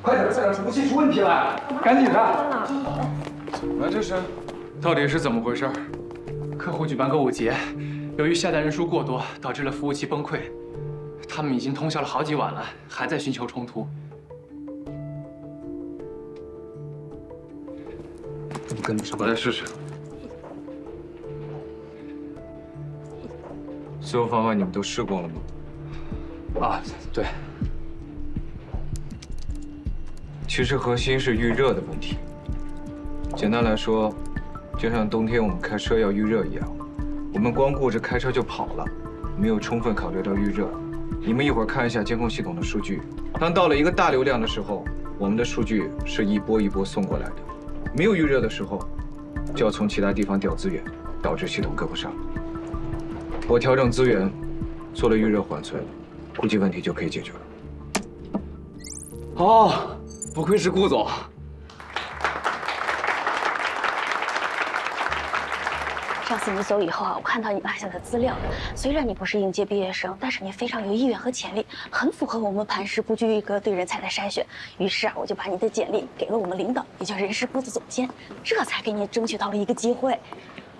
快点，再让服务器出问题了，赶紧的！那这是？到底是怎么回事？客户举办购物节，由于下单人数过多，导致了服务器崩溃。他们已经通宵了好几晚了，还在寻求冲突。怎么跟不上？我来试试。所有方法你们都试过了吗？啊，对。其实核心是预热的问题。简单来说，就像冬天我们开车要预热一样，我们光顾着开车就跑了，没有充分考虑到预热。你们一会儿看一下监控系统的数据，当到了一个大流量的时候，我们的数据是一波一波送过来的；没有预热的时候，就要从其他地方调资源，导致系统跟不上。我调整资源，做了预热缓存，估计问题就可以解决了。哦，不愧是顾总。上次你走以后啊，我看到你落下的资料，虽然你不是应届毕业生，但是你非常有意愿和潜力，很符合我们磐石不拘一格对人才的筛选。于是啊，我就把你的简历给了我们领导，也就是人事部的总监，这才给你争取到了一个机会。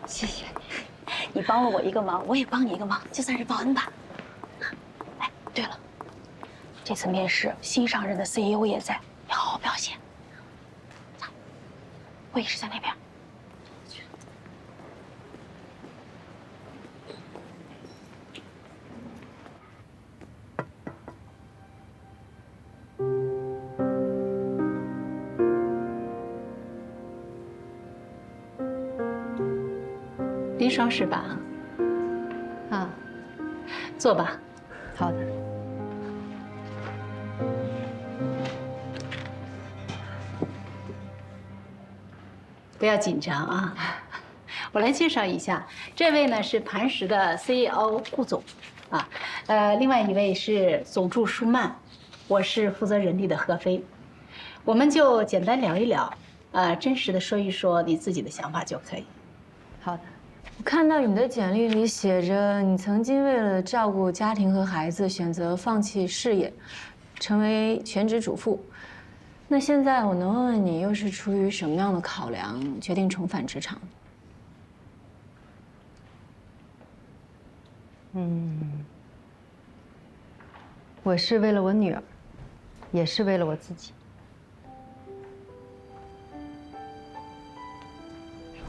谢谢你，你帮了我一个忙，我也帮你一个忙，就算是报恩吧。哎，对了，这次面试新上任的 CEO 也在，要好好表现。会议室在那边。林爽是吧？啊，坐吧。好的。不要紧张啊，我来介绍一下，这位呢是磐石的 CEO 顾总，啊，另外一位是总助舒曼，我是负责人力的何飞，我们就简单聊一聊，真实的说一说你自己的想法就可以。好的。我看到你的简历里写着，你曾经为了照顾家庭和孩子，选择放弃事业，成为全职主妇。那现在我能问问你，又是出于什么样的考量，决定重返职场？我是为了我女儿，也是为了我自己。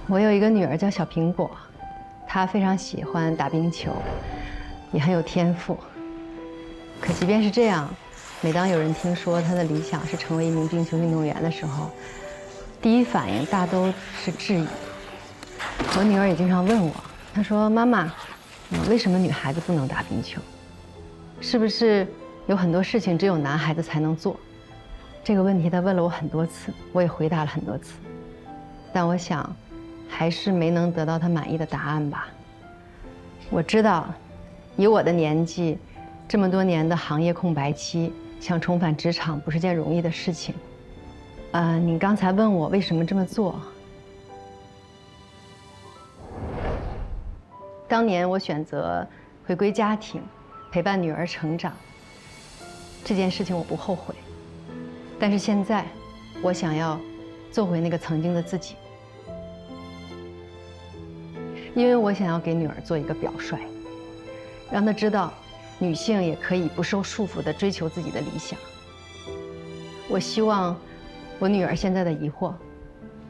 我有一个女儿叫小苹果，她非常喜欢打冰球，也很有天赋。可即便是这样，每当有人听说她的理想是成为一名冰球运动员的时候，第一反应大都是质疑。我女儿也经常问我，她说：“妈妈，为什么女孩子不能打冰球？是不是有很多事情只有男孩子才能做？”这个问题她问了我很多次，我也回答了很多次，但我想，还是没能得到她满意的答案吧。我知道，以我的年纪，这么多年的行业空白期，想重返职场不是件容易的事情。你刚才问我为什么这么做，当年我选择回归家庭，陪伴女儿成长，这件事情我不后悔。但是现在，我想要做回那个曾经的自己。因为我想要给女儿做一个表率，让她知道，女性也可以不受束缚地追求自己的理想。我希望我女儿现在的疑惑，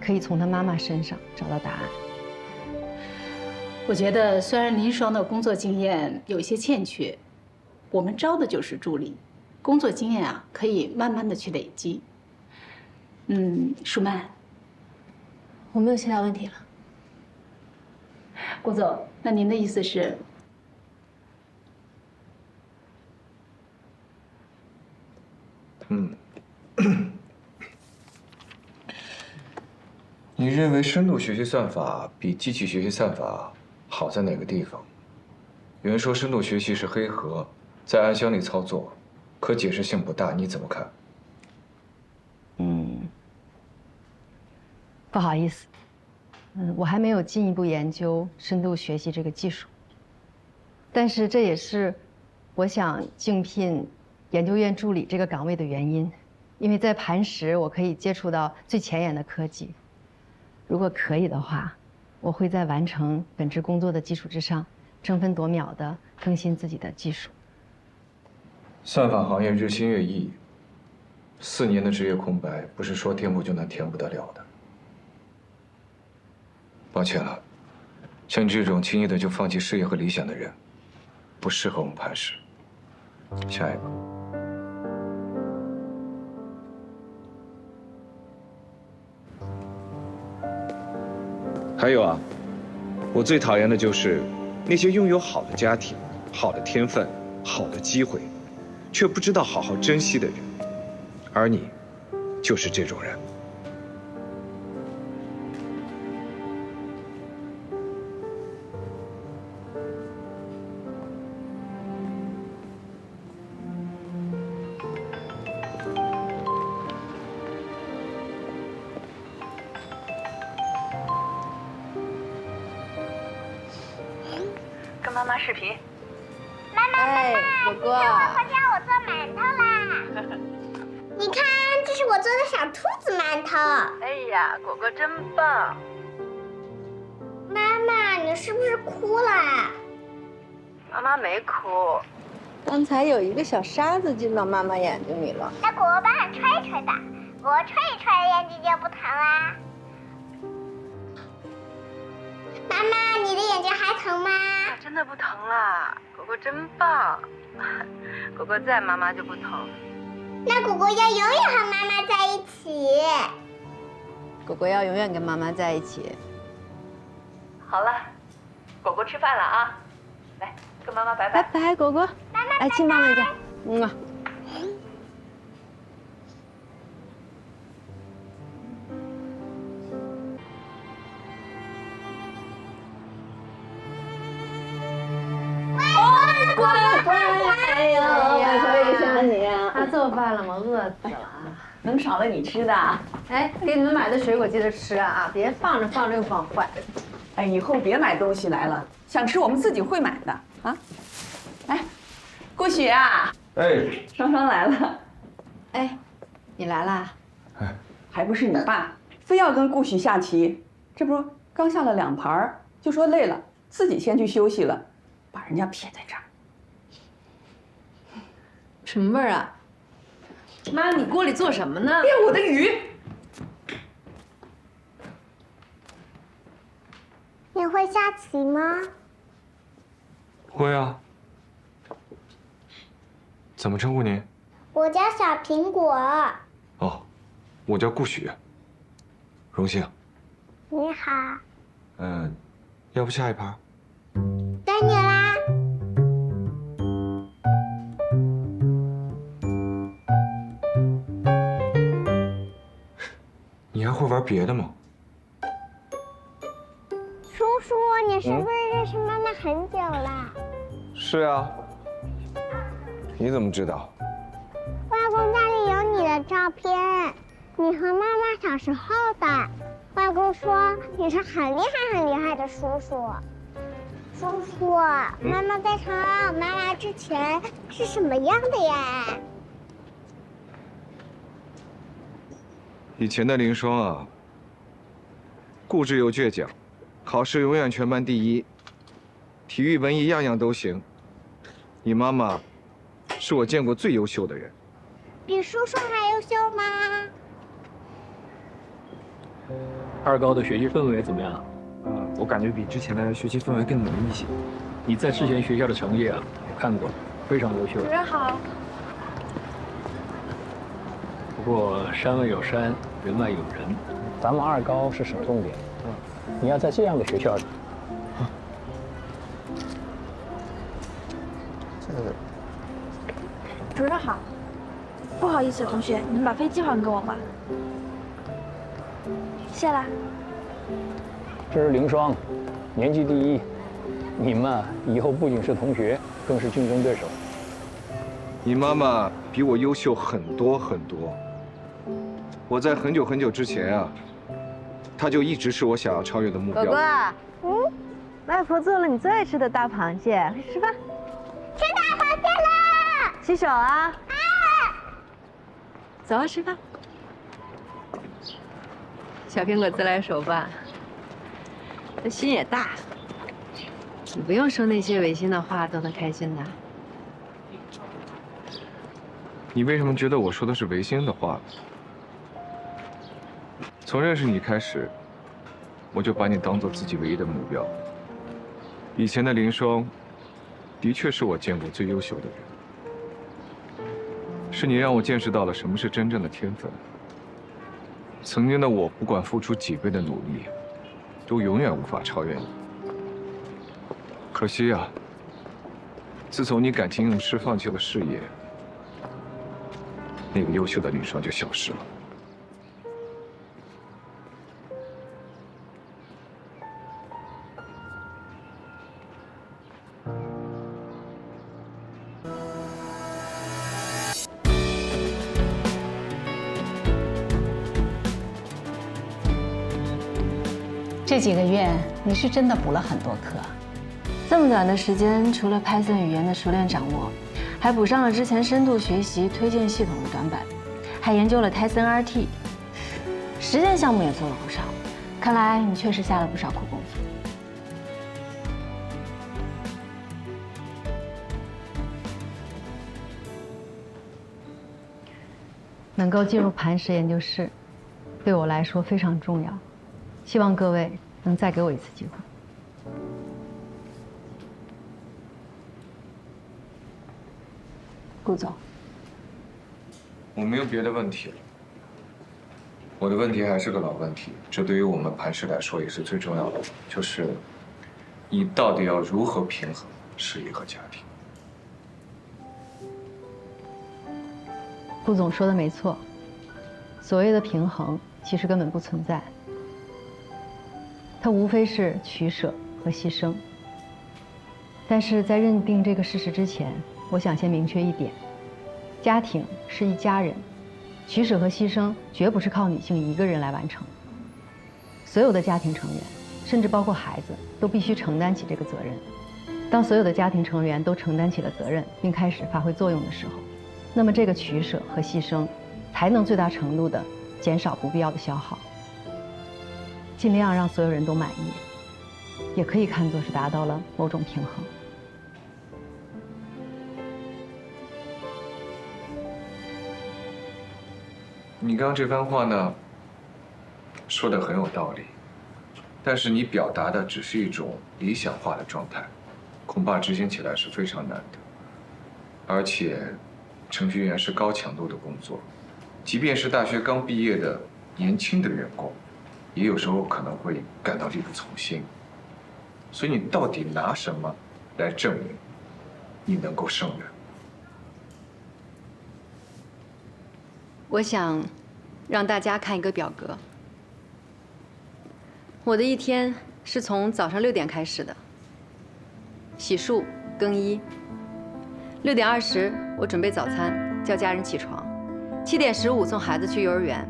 可以从她妈妈身上找到答案。我觉得虽然林双的工作经验有一些欠缺，我们招的就是助理，工作经验啊可以慢慢的去累积。舒曼，我没有其他问题了。顾总，那您的意思是？你认为深度学习算法比机器学习算法好在哪个地方？有人说深度学习是黑盒，在暗箱里操作，可解释性不大，你怎么看？不好意思，我还没有进一步研究深度学习这个技术。但是这也是我想竞聘研究院助理这个岗位的原因，因为在磐石我可以接触到最前沿的科技。如果可以的话，我会在完成本职工作的基础之上，争分夺秒地更新自己的技术。算法行业日新月异，4年的职业空白不是说填补就能填补得了的。抱歉了，像你这种轻易的就放弃事业和理想的人，不适合我们磐石。下一个。还有啊，我最讨厌的就是那些拥有好的家庭、好的天分、好的机会，却不知道好好珍惜的人，而你，就是这种人。跟妈妈视频。哎，果果，回家我做馒头啦！你看，这是我做的小兔子馒头。哎呀，果果真棒！妈妈，你是不是哭了？妈妈没哭。刚才有一个小沙子进到妈妈眼睛里了。那果果帮你吹一吹吧，果果吹一吹眼睛就不疼啦。妈妈，你的眼睛还疼吗？真的不疼啦，果果真棒。果果在，妈妈就不疼。那果果要永远和妈妈在一起。果果要永远跟妈妈在一起。好了，果果吃饭了啊，来跟妈妈拜拜。拜拜，果果。妈妈，来亲妈妈一下。嗯啊。哎呦，我也想你啊！他做饭了吗？饿死了啊！能少了你吃的？哎，给你们买的水果记得吃啊，别放着放着又放坏。哎，以后别买东西来了，想吃我们自己会买的啊！哎，顾许啊，哎，双双来了，哎，你来啦？哎，还不是你爸非要跟顾许下棋，这不刚下了2盘，就说累了，自己先去休息了，把人家撇在这儿。什么味儿啊？妈，你锅里做什么呢？哎呀，我的鱼！你会下棋吗？会啊。怎么称呼您？我叫小苹果。哦，我叫顾许。荣幸。你好。要不下一盘？该你啦。你还会玩别的吗？叔叔，你是不是认识妈妈很久了？是啊。你怎么知道？外公家里有你的照片，你和妈妈小时候的。外公说你是很厉害很厉害的叔叔。叔叔，妈妈在成为我妈妈之前是什么样的呀？以前的林双啊，固执又倔强，考试永远全班第一，体育文艺样样都行。你妈妈是我见过最优秀的人。比叔叔还优秀吗？二高的学习氛围怎么样？我感觉比之前的学习氛围更浓一些。你在之前学校的成绩啊，我看过，非常优秀。主任好。不过山外有山，人外有人，咱们二高是省重点。你要在这样的学校里。主任好，不好意思，同学，你们把飞机还给我吧。谢啦。这是凌霜，年级第一。你们啊，以后不仅是同学，更是竞争对手。你妈妈比我优秀很多很多。我在很久很久之前啊，她就一直是我想要超越的目标。果果，外婆做了你最爱吃的大螃蟹，吃饭。吃大螃蟹了！洗手啊！走啊，吃饭。小苹果自来熟吧，这心也大。你不用说那些违心的话都能开心的。你为什么觉得我说的是违心的话？从认识你开始，我就把你当做自己唯一的目标。以前的林双，的确是我见过最优秀的人。是你让我见识到了什么是真正的天分。曾经的我，不管付出几倍的努力，都永远无法超越你。可惜啊，自从你感情用事放弃了事业，那个优秀的林双就消失了。这几个月你是真的补了很多课。这么短的时间，除了 Python 语言的熟练掌握，还补上了之前深度学习推荐系统的短板，还研究了 Tyson RT， 实践项目也做了不少。看来你确实下了不少苦功夫。能够进入磐石研究室，对我来说非常重要。希望各位能再给我一次机会。顾总，我没有别的问题了。我的问题还是个老问题，这对于我们磐石来说也是最重要的，就是你到底要如何平衡事业和家庭？顾总说的没错，所谓的平衡其实根本不存在，它无非是取舍和牺牲。但是在认定这个事实之前，我想先明确一点：家庭是一家人，取舍和牺牲绝不是靠女性一个人来完成。所有的家庭成员，甚至包括孩子，都必须承担起这个责任。当所有的家庭成员都承担起了责任，并开始发挥作用的时候，那么这个取舍和牺牲，才能最大程度地减少不必要的消耗，尽量让所有人都满意，也可以看作是达到了某种平衡。你刚刚这番话呢，说的很有道理，但是你表达的只是一种理想化的状态，恐怕执行起来是非常难的。而且，程序员是高强度的工作，即便是大学刚毕业的年轻的员工，也有时候可能会感到力不从心。所以你到底拿什么来证明你能够胜任？我想让大家看一个表格。我的一天是从早上6点开始的，洗漱、更衣。6点20，我准备早餐，叫家人起床。7点15送孩子去幼儿园。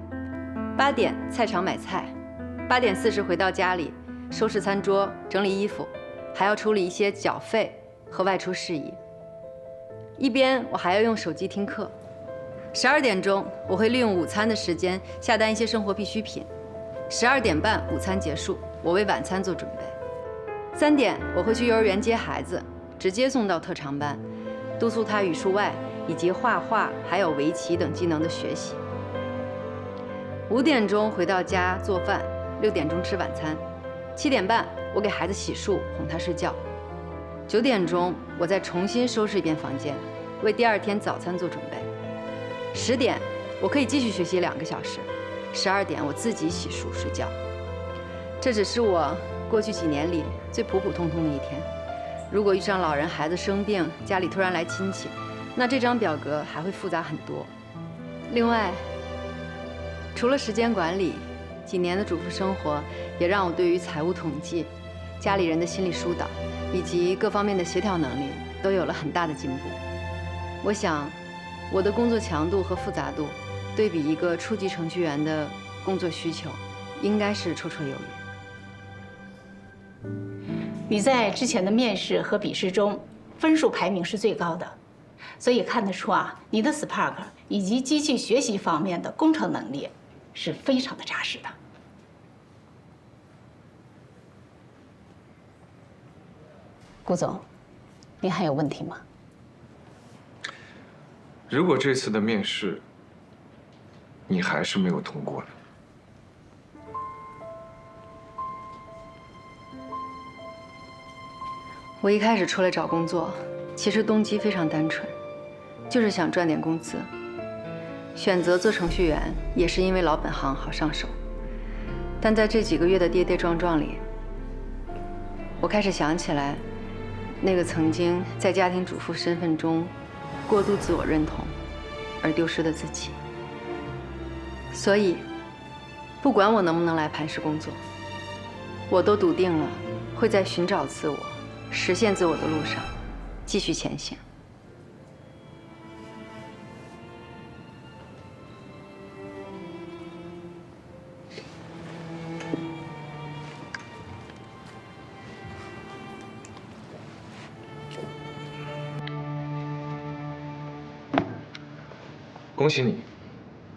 8点菜场买菜。8点40回到家里，收拾餐桌，整理衣服，还要处理一些缴费和外出事宜。一边我还要用手机听课。12点钟，我会利用午餐的时间下单一些生活必需品。12点半午餐结束，我为晚餐做准备。3点我会去幼儿园接孩子，直接送到特长班，督促他语数外以及画画还有围棋等技能的学习。5点钟回到家做饭，6点钟吃晚餐。7点半我给孩子洗漱，哄他睡觉。9点钟我再重新收拾一遍房间，为第2天早餐做准备。10点，我可以继续学习2个小时。12点，我自己洗漱睡觉。这只是我过去几年里最普普通通的一天。如果遇上老人、孩子生病，家里突然来亲戚，那这张表格还会复杂很多。另外，除了时间管理，几年的主妇生活也让我对于财务统计、家里人的心理疏导以及各方面的协调能力都有了很大的进步。我想，我的工作强度和复杂度，对比一个初级程序员的工作需求，应该是绰绰有余。你在之前的面试和笔试中分数排名是最高的，所以看得出啊，你的 Spark 以及机器学习方面的工程能力是非常的扎实的。顾总，您还有问题吗？如果这次的面试你还是没有通过呢？我一开始出来找工作，其实动机非常单纯，就是想赚点工资。选择做程序员也是因为老本行好上手。但在这几个月的跌跌撞撞里，我开始想起来，那个曾经在家庭主妇身份中过度自我认同而丢失的自己。所以，不管我能不能来磐石工作，我都笃定了会在寻找自我、实现自我的路上继续前行。恭喜你，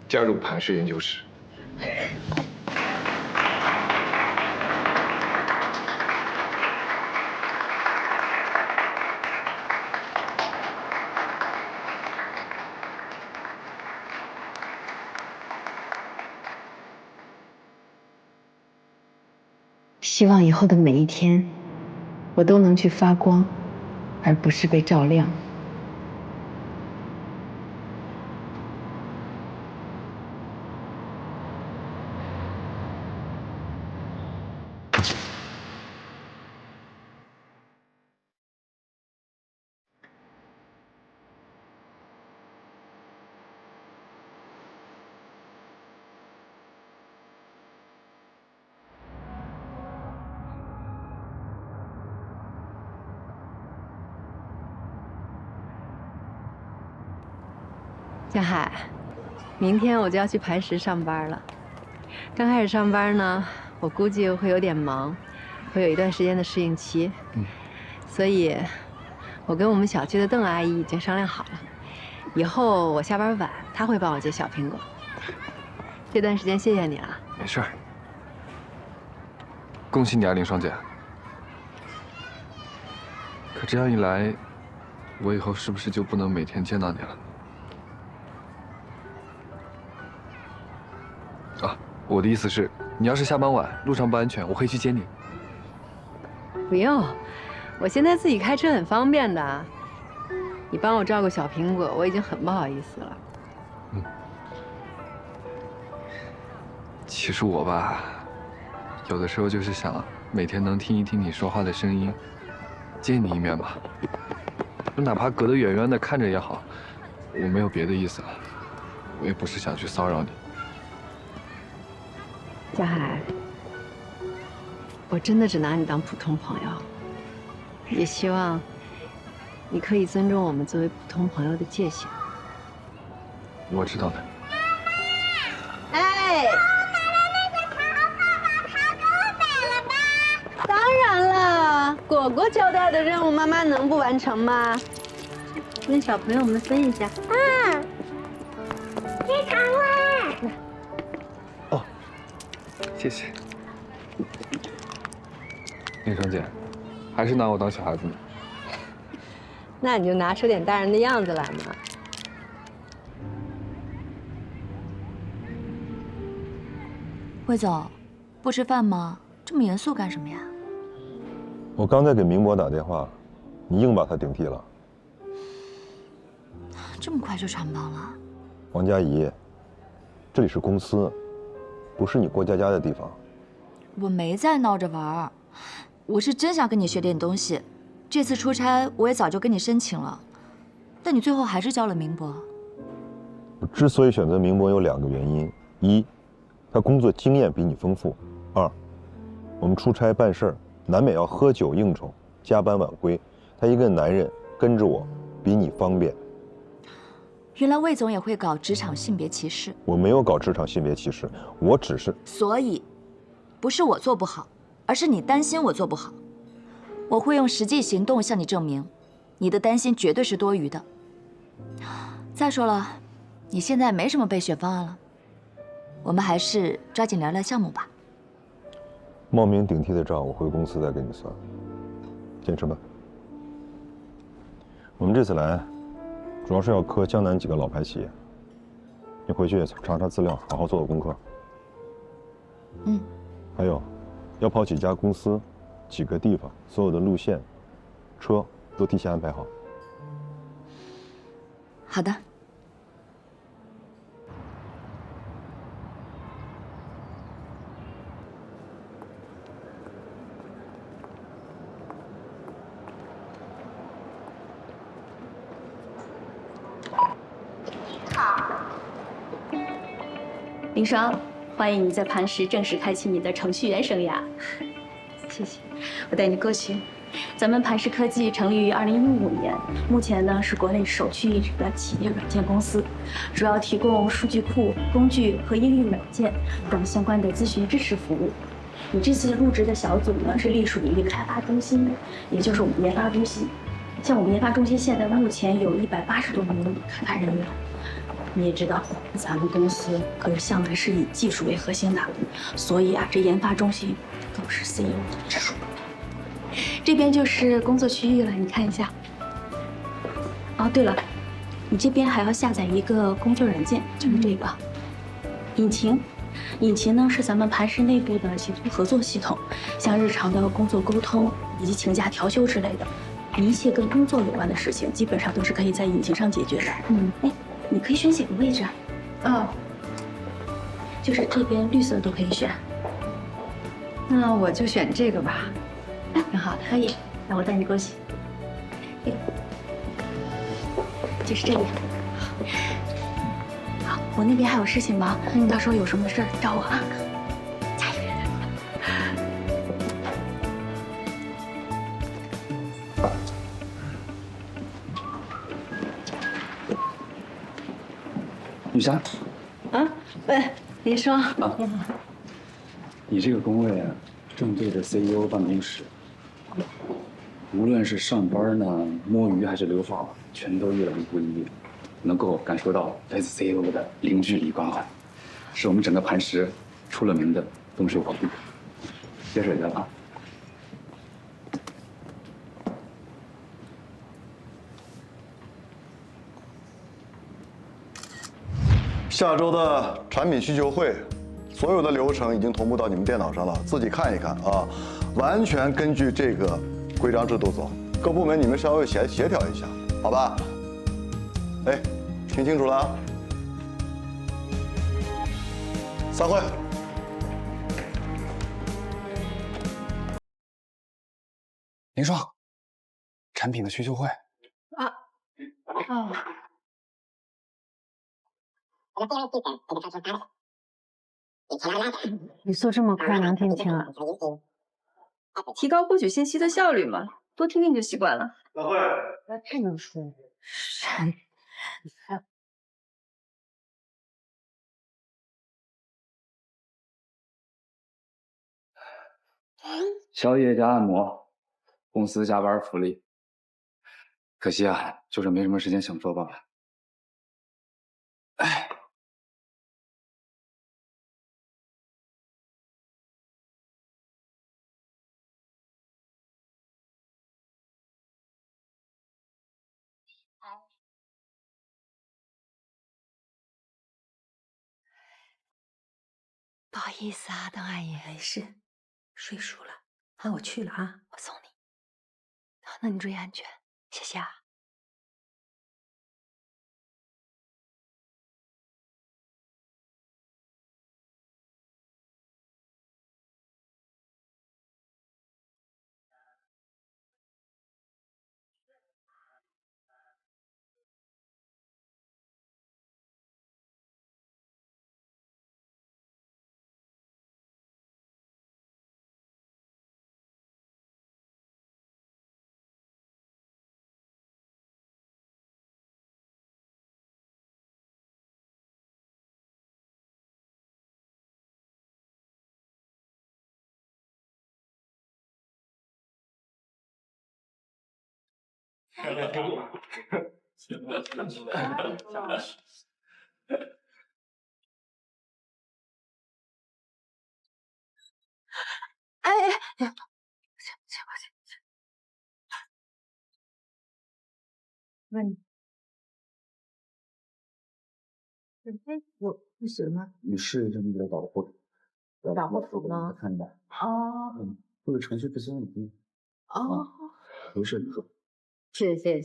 加入磐石研究室。希望以后的每一天，我都能去发光，而不是被照亮。江海，明天我就要去磐石上班了。刚开始上班呢，我估计会有点忙，会有一段时间的适应期。所以，我跟我们小区的邓阿姨已经商量好了，以后我下班晚，她会帮我接小苹果。这段时间谢谢你了。没事儿。恭喜你啊，林双姐。可这样一来，我以后是不是就不能每天见到你了？啊，我的意思是，你要是下班晚，路上不安全，我可以去接你。不用，我现在自己开车很方便的。你帮我照顾小苹果，我已经很不好意思了。其实我吧，有的时候就是想每天能听一听你说话的声音，见你一面吧。哪怕隔得远远的看着也好，我没有别的意思了，我也不是想去骚扰你。江海，我真的只拿你当普通朋友，也希望你可以尊重我们作为普通朋友的界限。我知道的。哎，当然了，果果交代的任务，妈妈能不完成吗？跟小朋友们分一下。非常了。哦，谢谢。林双姐，还是拿我当小孩子呢。那你就拿出点大人的样子来嘛。魏总，不吃饭吗？这么严肃干什么呀？我刚才给明博打电话，你硬把他顶替了。这么快就穿帮了？王佳怡，这里是公司，不是你过家家的地方。我没在闹着玩儿，我是真想跟你学点东西。这次出差我也早就跟你申请了，但你最后还是交了明博。我之所以选择明博有2个原因：一，他工作经验比你丰富；二，我们出差办事儿难免要喝酒应酬、加班晚归，他一个男人跟着我比你方便。原来魏总也会搞职场性别歧视。我没有搞职场性别歧视，我只是……所以，不是我做不好，而是你担心我做不好。我会用实际行动向你证明，你的担心绝对是多余的。再说了，你现在没什么备选方案了，我们还是抓紧聊聊项目吧。冒名顶替的账我回公司再给你算。先吃饭。我们这次来，主要是要磕江南几个老牌企业。你回去查查资料，好好做做功课。嗯。还有，要跑几家公司，几个地方，所有的路线、车都提前安排好。好的。林双，欢迎你在磐石正式开启你的程序员生涯。谢谢，我带你过去。咱们磐石科技成立于2015年，目前呢是国内首屈一指的企业软件公司，主要提供数据库、工具和应用软件等相关的咨询支持服务。你这次入职的小组呢是隶属于开发中心，也就是我们研发中心。像我们研发中心现在目前有180多名开发人员。你也知道，咱们公司可是向来是以技术为核心的，所以啊，这研发中心更是 CEO 的直属。这边就是工作区域了，你看一下。哦，对了，你这边还要下载一个工作软件，就是这个引擎。引擎呢是咱们磐石内部的协作合作系统，像日常的工作沟通以及请假调休之类的，一切跟工作有关的事情，基本上都是可以在引擎上解决的。哎。你可以选几个位置啊？哦，就是这边绿色都可以选。那我就选这个吧。挺好的，可以。那我带你过去。就是这里。好，我那边还有事情忙，到时候有什么事儿找我啊。加油！雨珊，啊，喂，林双，啊，你这个工位啊，正对着 CEO 办公室，无论是上班呢、摸鱼还是留号，全都一览无遗，能够感受到来自 CEO 的零距离关怀，是我们整个磐石出了名的东水宝地。接水去了啊。下周的产品需求会，所有的流程已经同步到你们电脑上了，自己看一看啊，完全根据这个规章制度走。各部门你们稍微协调一下，好吧？哎，听清楚了啊！散会。林双，产品的需求会。啊，哦。语速这么快，能听清啊？提高获取信息的效率嘛，多听听就习惯了。散会。太能说了。宵夜加按摩，公司加班福利。可惜啊，就是没什么时间享受罢了。哎。不好意思啊，邓阿姨。没事，睡熟了。啊，我去了啊，我送你。好，那你注意安全，谢谢啊。哎，问你，我不行吗？你试一下那个导护，导护吗？看到。哦或者程序不行，你哦，没事，你说。谢谢。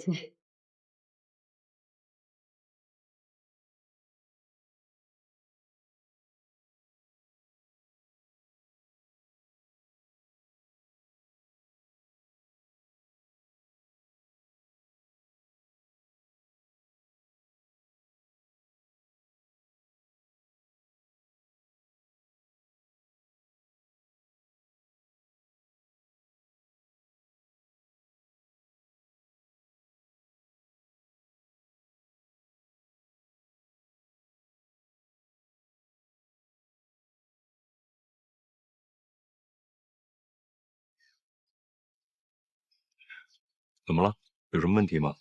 怎么了？有什么问题吗？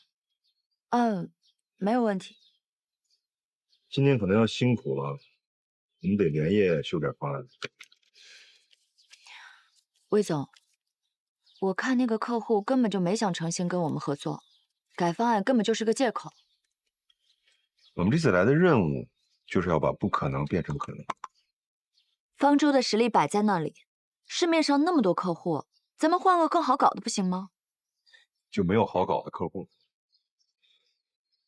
没有问题。今天可能要辛苦了，我们得连夜修改方案。魏总，我看那个客户根本就没想诚心跟我们合作，改方案根本就是个借口。我们这次来的任务就是要把不可能变成可能。方舟的实力摆在那里，市面上那么多客户，咱们换个更好搞的不行吗？就没有好搞的客户。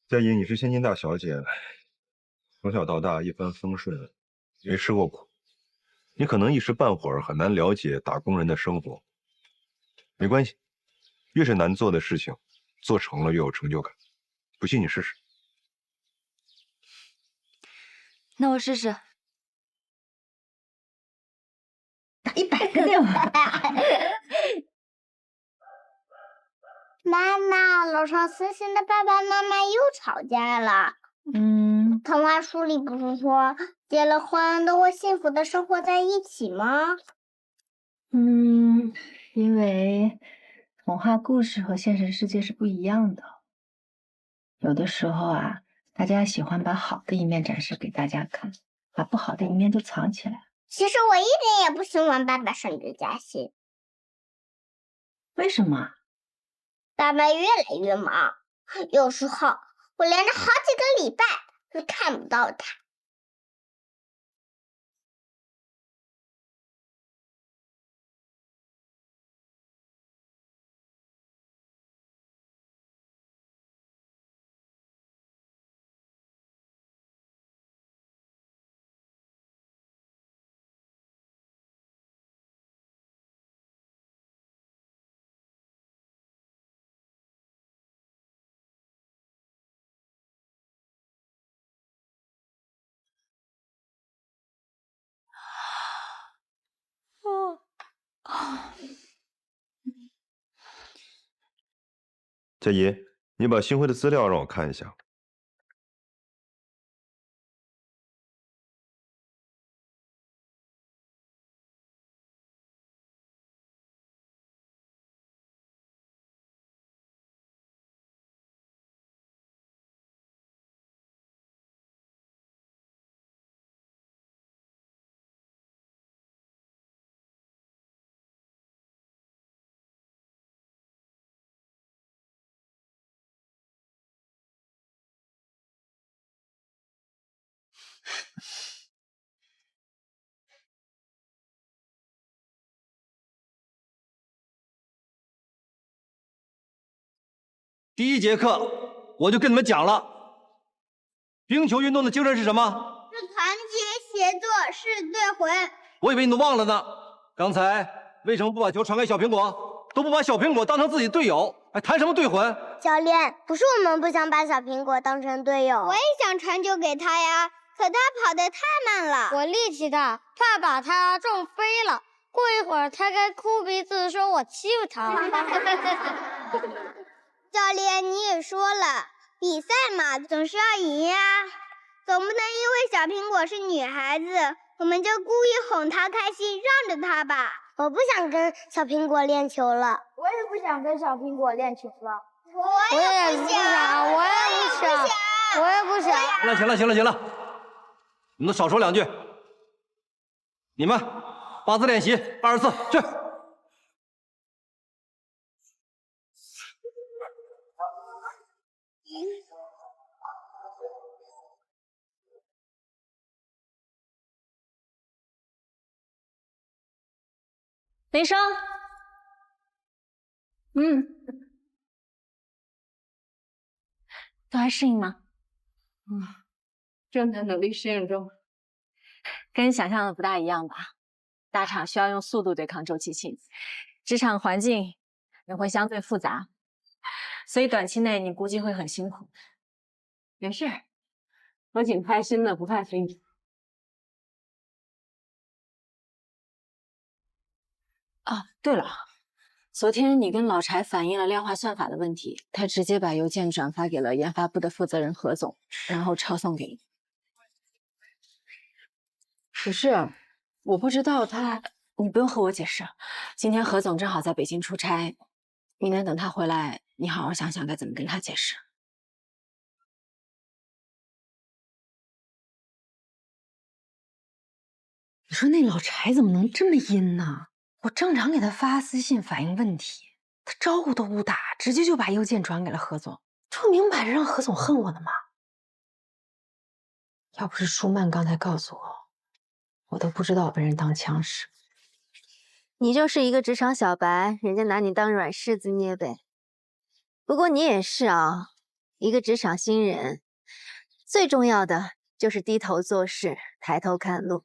佳怡，你是千金大小姐，从小到大一帆风顺，没吃过苦，你可能一时半会儿很难了解打工人的生活。没关系，越是难做的事情，做成了越有成就感。不信你试试。那我试试。打100个电话。妈妈，楼上思欣的爸爸妈妈又吵架了。童话书里不是说结了婚都会幸福的生活在一起吗？因为童话故事和现实世界是不一样的。有的时候啊，大家喜欢把好的一面展示给大家看，把不好的一面就藏起来。其实我一点也不喜欢爸爸升职加薪。为什么？爸爸越来越忙，有时候我连着好几个礼拜都看不到他。佳怡，你把新辉的资料让我看一下。第1节课我就跟你们讲了，冰球运动的精神是什么？是团结协作，是队魂。我以为你都忘了呢。刚才为什么不把球传给小苹果？都不把小苹果当成自己队友，还谈什么队魂？教练，不是我们不想把小苹果当成队友，我也想传球给他呀，可他跑得太慢了，我力气大，怕把他撞飞了。过一会儿他该哭鼻子说我欺负他了。教练，你也说了，比赛嘛，总是要赢呀，总不能因为小苹果是女孩子，我们就故意哄她开心，让着她吧。我不想跟小苹果练球了，我也不想跟小苹果练球了。我也不想，我也不想。行了，你们都少说2句。你们8字练习20次，去。林生，都还适应吗？正在努力适应中。跟你想象的不大一样吧？大厂需要用速度对抗周期性，职场环境也会相对复杂，所以短期内你估计会很辛苦。没事，我挺开心的，不怕辛苦。哦，对了，昨天你跟老柴反映了量化算法的问题，他直接把邮件转发给了研发部的负责人何总，然后抄送给你。可是我不知道他，你不用和我解释。今天何总正好在北京出差，明天等他回来，你好好想想该怎么跟他解释。你说那老柴怎么能这么阴呢？我正常给他发私信反映问题，他招呼都不打，直接就把邮件转给了何总，这明摆着让何总恨我的嘛！要不是舒曼刚才告诉我，我都不知道被人当枪使。你就是一个职场小白，人家拿你当软柿子捏呗。不过你也是啊，一个职场新人，最重要的就是低头做事，抬头看路。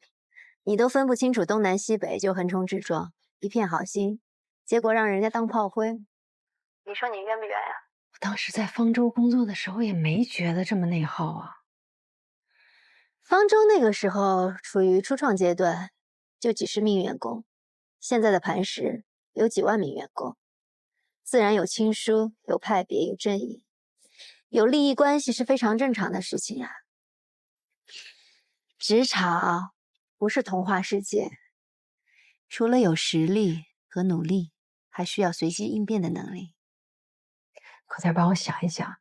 你都分不清楚东南西北就横冲直撞，一片好心，结果让人家当炮灰。你说你冤不冤呀？我当时在方舟工作的时候也没觉得这么内耗啊。方舟那个时候处于初创阶段，就几十名员工，现在的磐石有几万名员工，自然有亲疏，有派别，有阵营，有利益关系是非常正常的事情啊。职场不是童话世界，除了有实力和努力，还需要随机应变的能力。可再帮我想一想，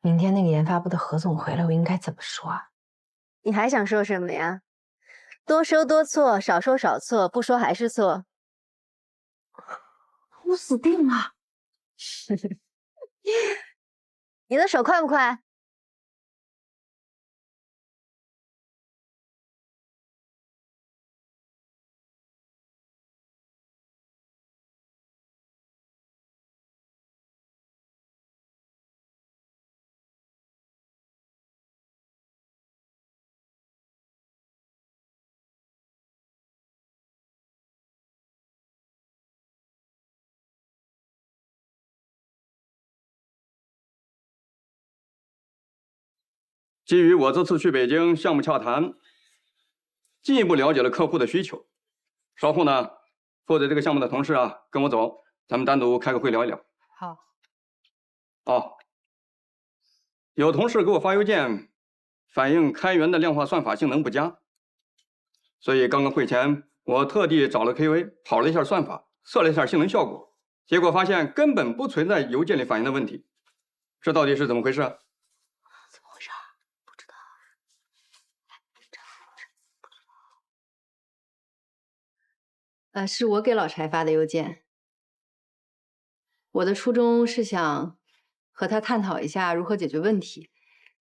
明天那个研发部的何总回来，我应该怎么说啊？你还想说什么呀？多说多错，少说少错，不说还是错。我死定了！你的手快不快？基于我这次去北京项目洽谈，进一步了解了客户的需求。稍后呢，负责这个项目的同事啊，跟我走，咱们单独开个会聊一聊。好。哦，有同事给我发邮件，反映开源的量化算法性能不佳，所以刚刚会前我特地找了 KV 跑了一下算法，测了一下性能效果，结果发现根本不存在邮件里反映的问题。这到底是怎么回事啊？是我给老柴发的邮件。我的初衷是想和他探讨一下如何解决问题，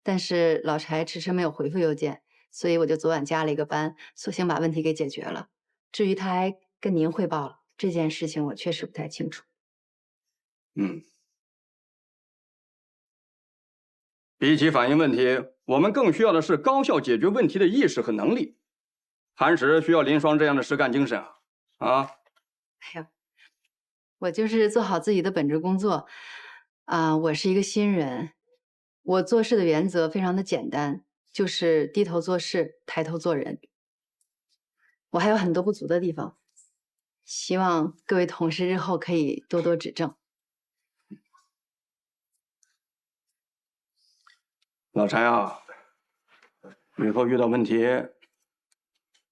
但是老柴迟迟没有回复邮件，所以我就昨晚加了一个班，索性把问题给解决了。至于他还跟您汇报了这件事情，我确实不太清楚。比起反映问题，我们更需要的是高效解决问题的意识和能力。磐石需要林双这样的实干精神啊！哎呀，我就是做好自己的本职工作啊。我是一个新人，我做事的原则非常的简单，就是低头做事，抬头做人。我还有很多不足的地方，希望各位同事日后可以多多指正。老柴啊，以后遇到问题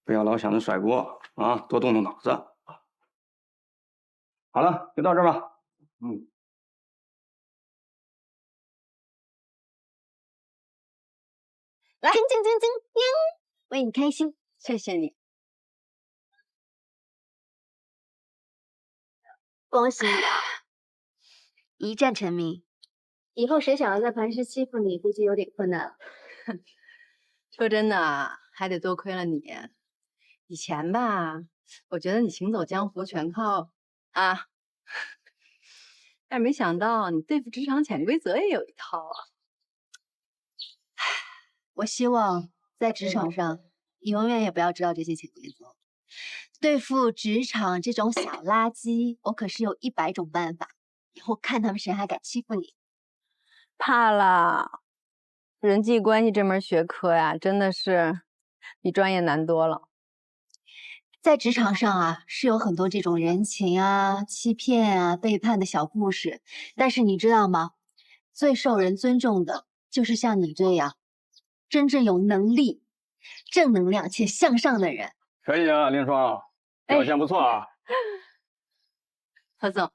不要老想着甩锅啊，多动动脑子。好了，就到这儿吧。来，晶晶晶晶，为你开心。谢谢你，恭喜你啊，一战成名。以后谁想要在磐石欺负你，估计有点困难了。说真的，还得多亏了你。以前吧，我觉得你行走江湖全靠啊，但是没想到你对付职场潜规则也有一套啊。我希望在职场上，你永远也不要知道这些潜规则。对付职场这种小垃圾，我可是有100种办法。以后看他们谁还敢欺负你。怕了，人际关系这门学科呀，真的是比专业难多了。在职场上啊，是有很多这种人情啊、欺骗啊、背叛的小故事。但是你知道吗？最受人尊重的，就是像你这样，真正有能力、正能量且向上的人。可以啊，凌霜，表现不错啊。何总，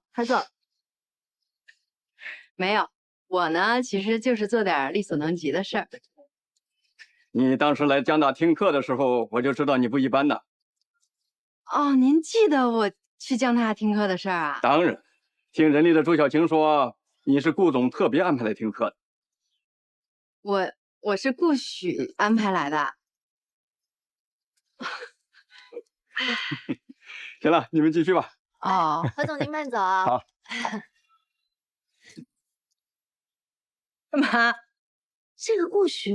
没有，我呢，其实就是做点力所能及的事儿。你当时来江大听课的时候，我就知道你不一般的。哦，您记得我去江大听课的事儿啊？当然，听人力的朱小晴说，你是顾总特别安排来听课的。我是顾许安排来的。行了，你们继续吧。哦，何总您慢走啊。好。干嘛？这个顾许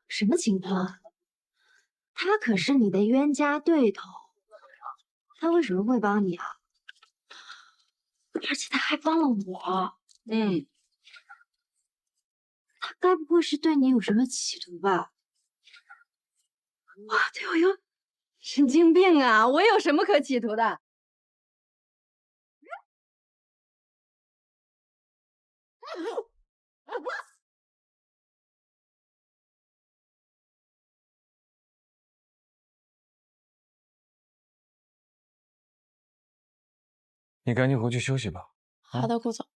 什么情况？他可是你的冤家对头，他为什么会帮你啊？而且他还帮了我。他该不会是对你有什么企图吧？哇，对我有神经病啊！我有什么可企图的？你赶紧回去休息吧。好的，顾总。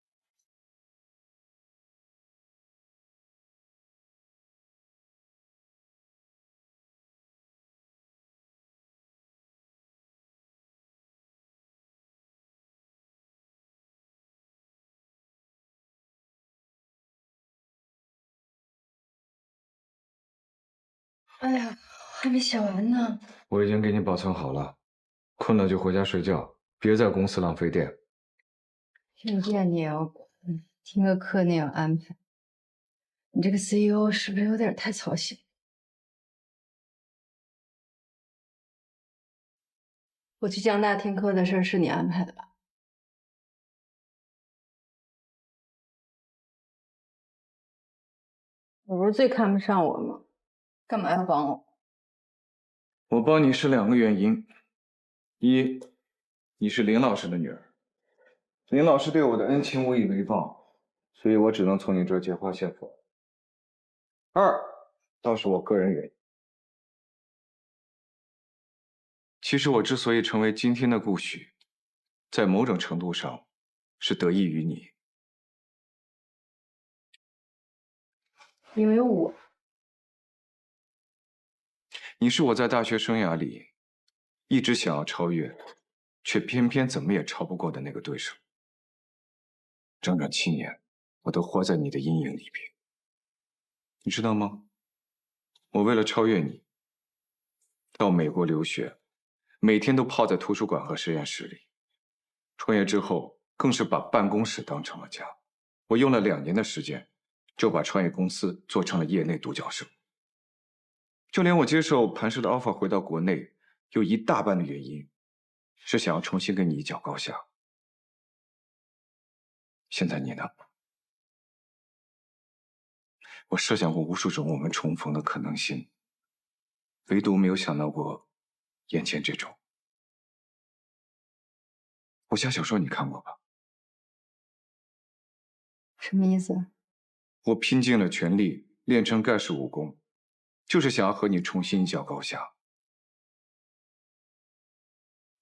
哎呀，还没写完呢。我已经给你保存好了，困了就回家睡觉，别在公司浪费电。训练你也要管，听个课你也要安排。你这个 CEO 是不是有点太操心？我去江大听课的事儿是你安排的吧？我不是最看不上我吗？干嘛要帮我？我帮你是2个原因：一，你是林老师的女儿，林老师对我的恩情无以为报，所以我只能从你这儿借花献佛；二，倒是我个人原因。其实我之所以成为今天的顾许，在某种程度上是得益于你。因为我。你是我在大学生涯里一直想要超越，却偏偏怎么也超不过的那个对手。整整7年，我都活在你的阴影里边。你知道吗？我为了超越你，到美国留学，每天都泡在图书馆和实验室里。创业之后，更是把办公室当成了家。我用了2年的时间，就把创业公司做成了业内独角兽。就连我接受磐石的 offer 回到国内，有一大半的原因是想要重新跟你一较高下。现在你呢？我设想过无数种我们重逢的可能性，唯独没有想到过眼前这种。武侠小说你看过吧？什么意思？我拼尽了全力练成盖世武功，就是想要和你重新一较高下。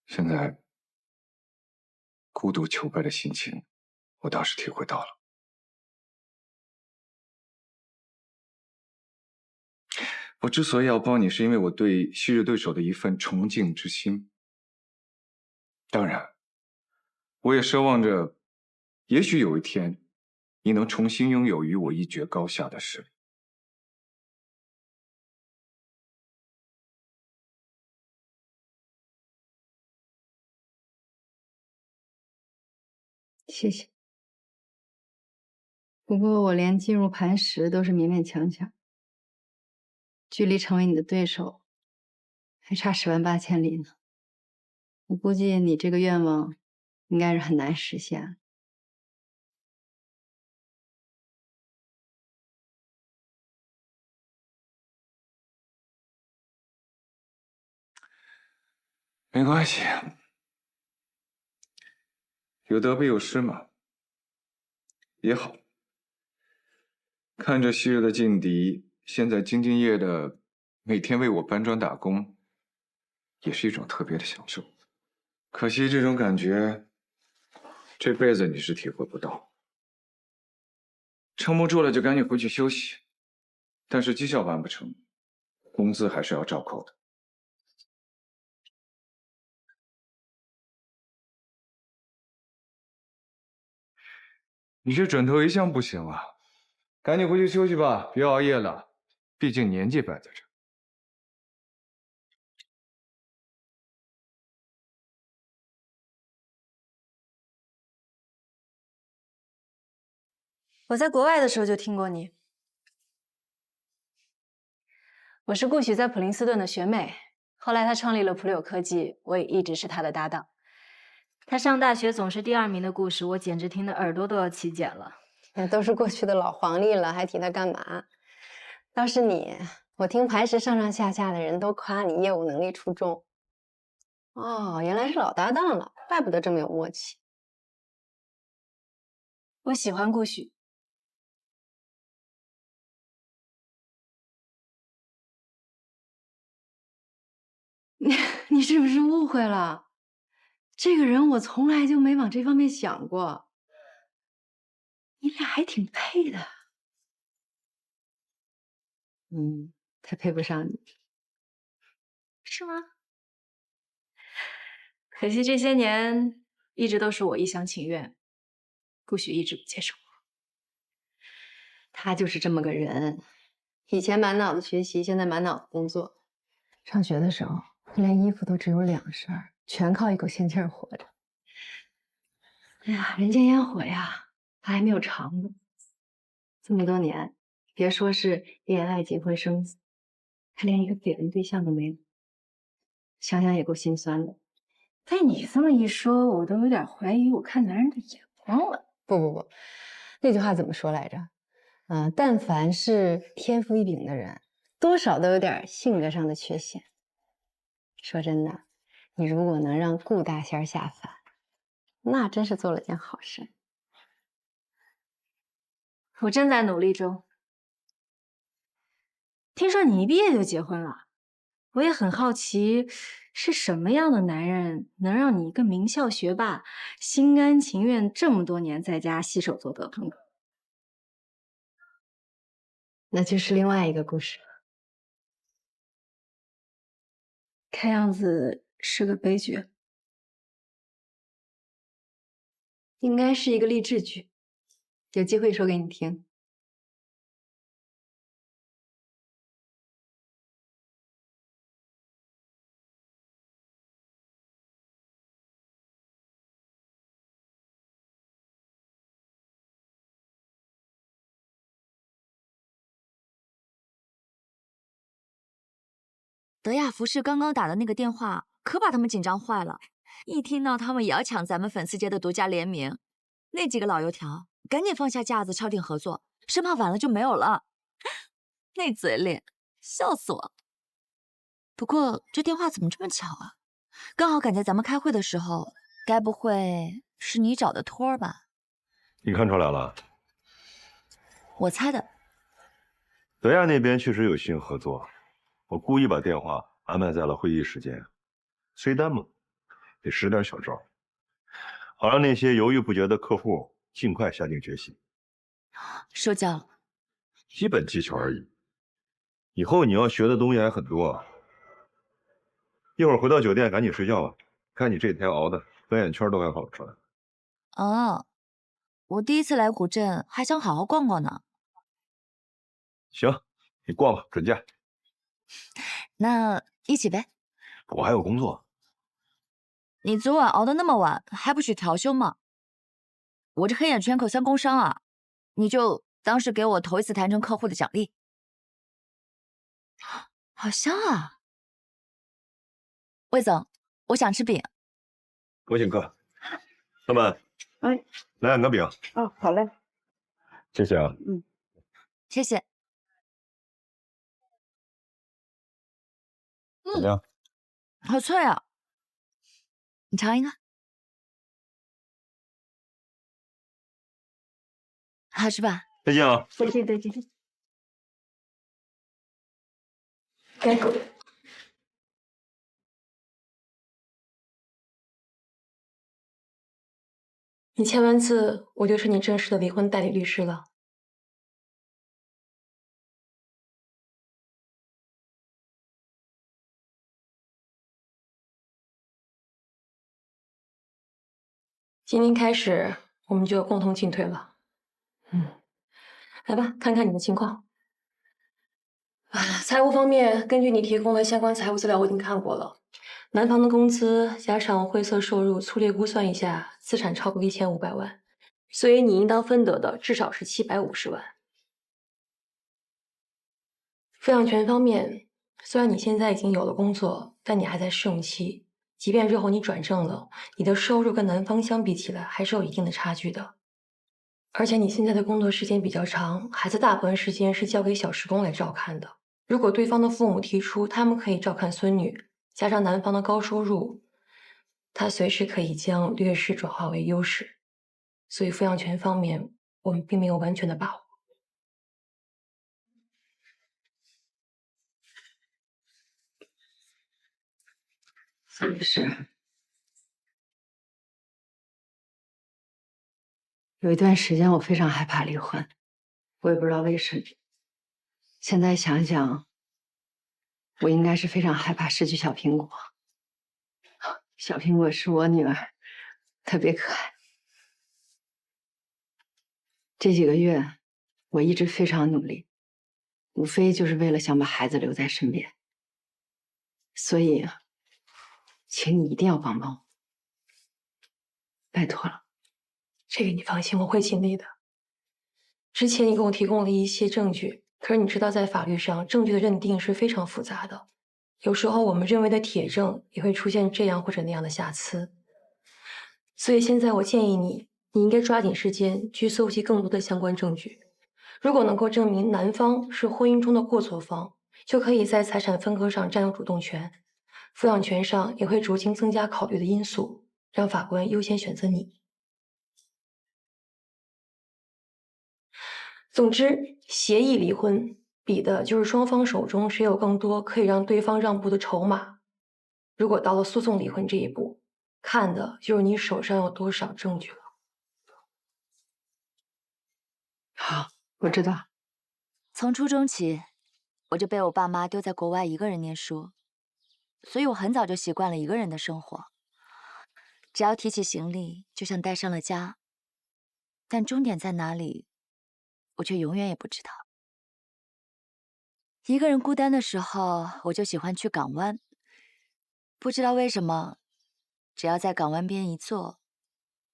现在孤独求败的心情，我倒是体会到了。我之所以要帮你，是因为我对昔日对手的一份崇敬之心。当然，我也奢望着，也许有一天，你能重新拥有与我一决高下的实力。谢谢。不过我连进入磐石都是勉勉强强，距离成为你的对手还差108000里呢。我估计你这个愿望应该是很难实现。没关系，有得必有失嘛，也好。看着昔日的劲敌，现在兢兢业业的每天为我搬砖打工，也是一种特别的享受。可惜这种感觉，这辈子你是体会不到。撑不住了就赶紧回去休息，但是绩效完不成，工资还是要照扣的。你这枕头一向不行啊，赶紧回去休息吧，别熬夜了，毕竟年纪摆在这。我在国外的时候就听过你。我是顾许在普林斯顿的学妹，后来他创立了普柳科技，我也一直是他的搭档。他上大学总是第2名的故事，我简直听得耳朵都要起茧了。那都是过去的老黄历了，还提他干嘛？倒是你，我听磐石上上下下的人都夸你业务能力出众。哦，原来是老搭档了，怪不得这么有默契。我喜欢顾许。你是不是误会了？这个人我从来就没往这方面想过。你俩还挺配的。他配不上你。是吗？可惜这些年一直都是我一厢情愿，顾许一直不接受我。他就是这么个人，以前满脑子学习，现在满脑子工作。上学的时候，他连衣服都只有2身，全靠一口仙气儿活着。哎呀，人间烟火呀，他还没有尝过。这么多年，别说是恋爱、结婚、生子，他连一个给人对象都没有。想想也够心酸的。被你这么一说，我都有点怀疑我看男人的眼光了。不，那句话怎么说来着？但凡是天赋异禀的人，多少都有点性格上的缺陷。说真的，你如果能让顾大仙下凡，那真是做了件好事。我正在努力中。听说你一毕业就结婚了，我也很好奇，是什么样的男人能让你一个名校学霸心甘情愿这么多年在家洗手做得很好？那就是另外一个故事了。看样子是个悲剧。应该是一个励志剧，有机会说给你听。德亚服饰刚刚打的那个电话，可把他们紧张坏了。一听到他们也要抢咱们粉丝节的独家联名，那几个老油条赶紧放下架子敲定合作，生怕晚了就没有了。那嘴脸，笑死我！不过这电话怎么这么巧啊？刚好赶在咱们开会的时候，该不会是你找的托儿吧？你看出来了？我猜的。德亚那边确实有心合作，我故意把电话安排在了会议时间，催单嘛，得使点小招，好让那些犹豫不决的客户尽快下定决心。受教了。基本技巧而已。以后你要学的东西还很多。一会儿回到酒店赶紧睡觉吧，看你这几天熬的，黑眼圈都快跑出来了。哦，我第一次来古镇，还想好好逛逛呢。行，你逛吧，准假。那一起呗。我还有工作。你昨晚熬得那么晚，还不许调休吗？我这黑眼圈可算工伤啊，你就当是给我头一次谈成客户的奖励。好香啊！魏总，我想吃饼。我请客。老板，哎，来2个饼。哦，好嘞。谢谢啊。嗯，谢谢。怎么样？好脆啊！你尝一个。好吃吧？再见啊！再见，再见。该走。你签完字，我就是你正式的离婚代理律师了。今天开始，我们就共同进退了。来吧，看看你的情况。财务方面，根据你提供的相关财务资料，我已经看过了。男方的工资加上灰色收入，粗略估算一下，资产超过1500万，所以你应当分得的至少是750万。抚养权方面，虽然你现在已经有了工作，但你还在试用期。即便日后你转正了，你的收入跟男方相比起来还是有一定的差距的。而且你现在的工作时间比较长，孩子大部分时间是交给小时工来照看的。如果对方的父母提出他们可以照看孙女，加上男方的高收入，他随时可以将劣势转化为优势。所以抚养权方面，我们并没有完全的把握。是。有一段时间我非常害怕离婚，我也不知道为什么。现在想想，我应该是非常害怕失去小苹果。小苹果是我女儿，特别可爱。这几个月，我一直非常努力，无非就是为了想把孩子留在身边。所以，请你一定要帮帮我，拜托了。这个你放心，我会尽力的。之前你给我提供了一些证据，可是你知道，在法律上，证据的认定是非常复杂的。有时候我们认为的铁证也会出现这样或者那样的瑕疵。所以现在我建议你，你应该抓紧时间去搜集更多的相关证据。如果能够证明男方是婚姻中的过错方，就可以在财产分割上占有主动权，抚养权上也会逐渐增加考虑的因素，让法官优先选择你。总之，协议离婚比的就是双方手中谁有更多可以让对方让步的筹码。如果到了诉讼离婚这一步，看的就是你手上有多少证据了。好，我知道。从初中起，我就被我爸妈丢在国外一个人念书，所以我很早就习惯了一个人的生活。只要提起行李，就像带上了家，但终点在哪里，我却永远也不知道。一个人孤单的时候，我就喜欢去港湾。不知道为什么，只要在港湾边一坐，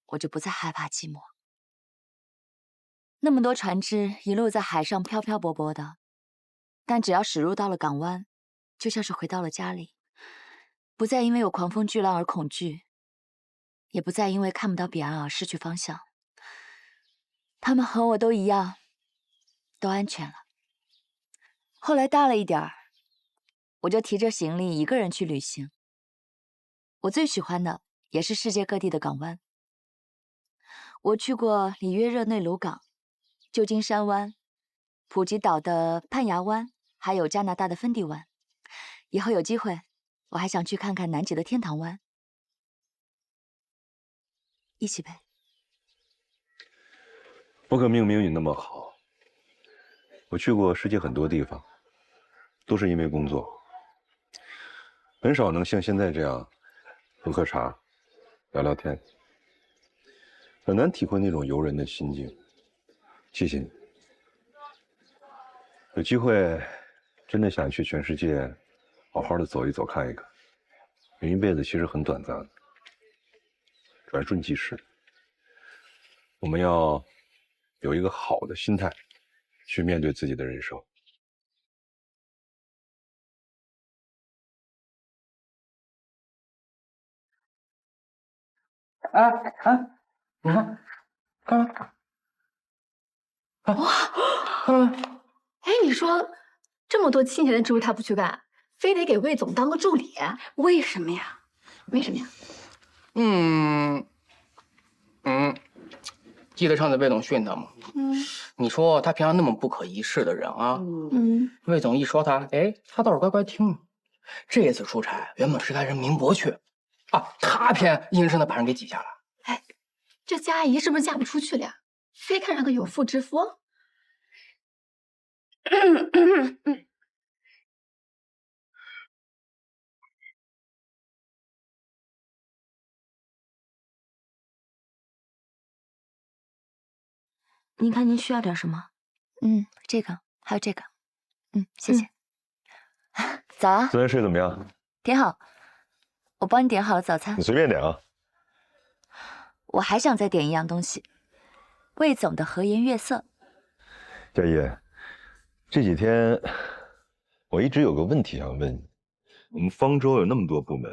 我就不再害怕寂寞。那么多船只一路在海上漂漂泊泊的，但只要驶入到了港湾，就像是回到了家里，不再因为有狂风巨浪而恐惧，也不再因为看不到彼岸而失去方向。他们和我都一样，都安全了。后来大了一点儿，我就提着行李一个人去旅行。我最喜欢的也是世界各地的港湾。我去过里约热内卢港、旧金山湾、普吉岛的潘牙湾，还有加拿大的芬迪湾。以后有机会，我还想去看看南极的天堂湾。一起呗。不可命名你那么好。我去过世界很多地方，都是因为工作，很少能像现在这样喝喝茶、聊聊天，很难体会那种游人的心境。谢谢你，有机会真的想去全世界好好的走一走、看一看。人一辈子其实很短暂的，转瞬即逝。我们要有一个好的心态去面对自己的人生。你看，看了，哇，看了没？哎，你说这么多亲钱的职务他不去干，非得给魏总当个助理，为什么呀？为什么呀？记得上次魏总训他吗？你说他平常那么不可一世的人啊，魏总一说他，哎，他倒是乖乖听。这次出差原本是该人明博去，啊，他偏硬生生的把人给挤下了。哎，这佳阿姨是不是嫁不出去了呀？非看上个有妇之夫？您看您需要点什么？这个还有这个，谢谢。早啊，昨天睡怎么样？点好，我帮你点好了早餐。你随便点啊。我还想再点一样东西，魏总的和颜悦色。佳怡，这几天我一直有个问题想问你：我们方舟有那么多部门，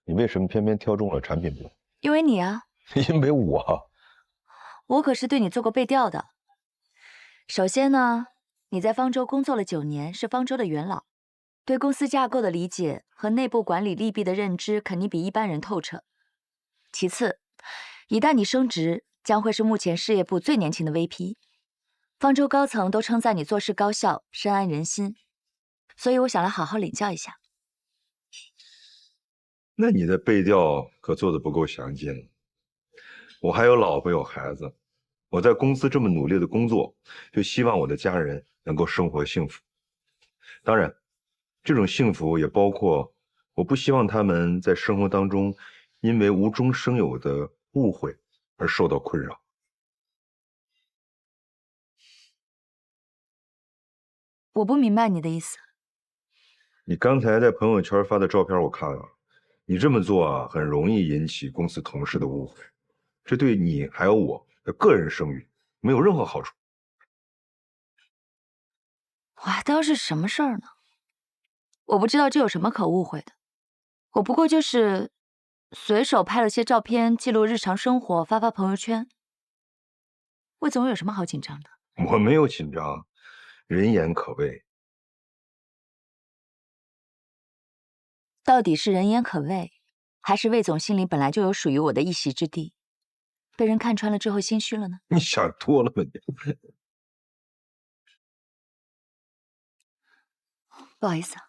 你为什么偏偏挑中了产品部？因为你啊。因为我可是对你做过背调的。首先呢，你在方舟工作了9年，是方舟的元老，对公司架构的理解和内部管理利弊的认知肯定比一般人透彻。其次，一旦你升职，将会是目前事业部最年轻的 VP， 方舟高层都称赞你做事高效，深谙人心，所以我想来好好领教一下。那你的背调可做得不够详尽。我还有老婆有孩子，我在公司这么努力的工作，就希望我的家人能够生活幸福。当然，这种幸福也包括我不希望他们在生活当中因为无中生有的误会而受到困扰。我不明白你的意思。你刚才在朋友圈发的照片我看了，你这么做啊，很容易引起公司同事的误会，这对你还有我的个人声誉没有任何好处。我还当是什么事儿呢？我不知道这有什么可误会的，我不过就是随手拍了些照片，记录日常生活，发发朋友圈。魏总有什么好紧张的？我没有紧张，人言可畏。到底是人言可畏，还是魏总心里本来就有属于我的一席之地，被人看穿了之后心虚了呢？你想多了吧你？不好意思啊。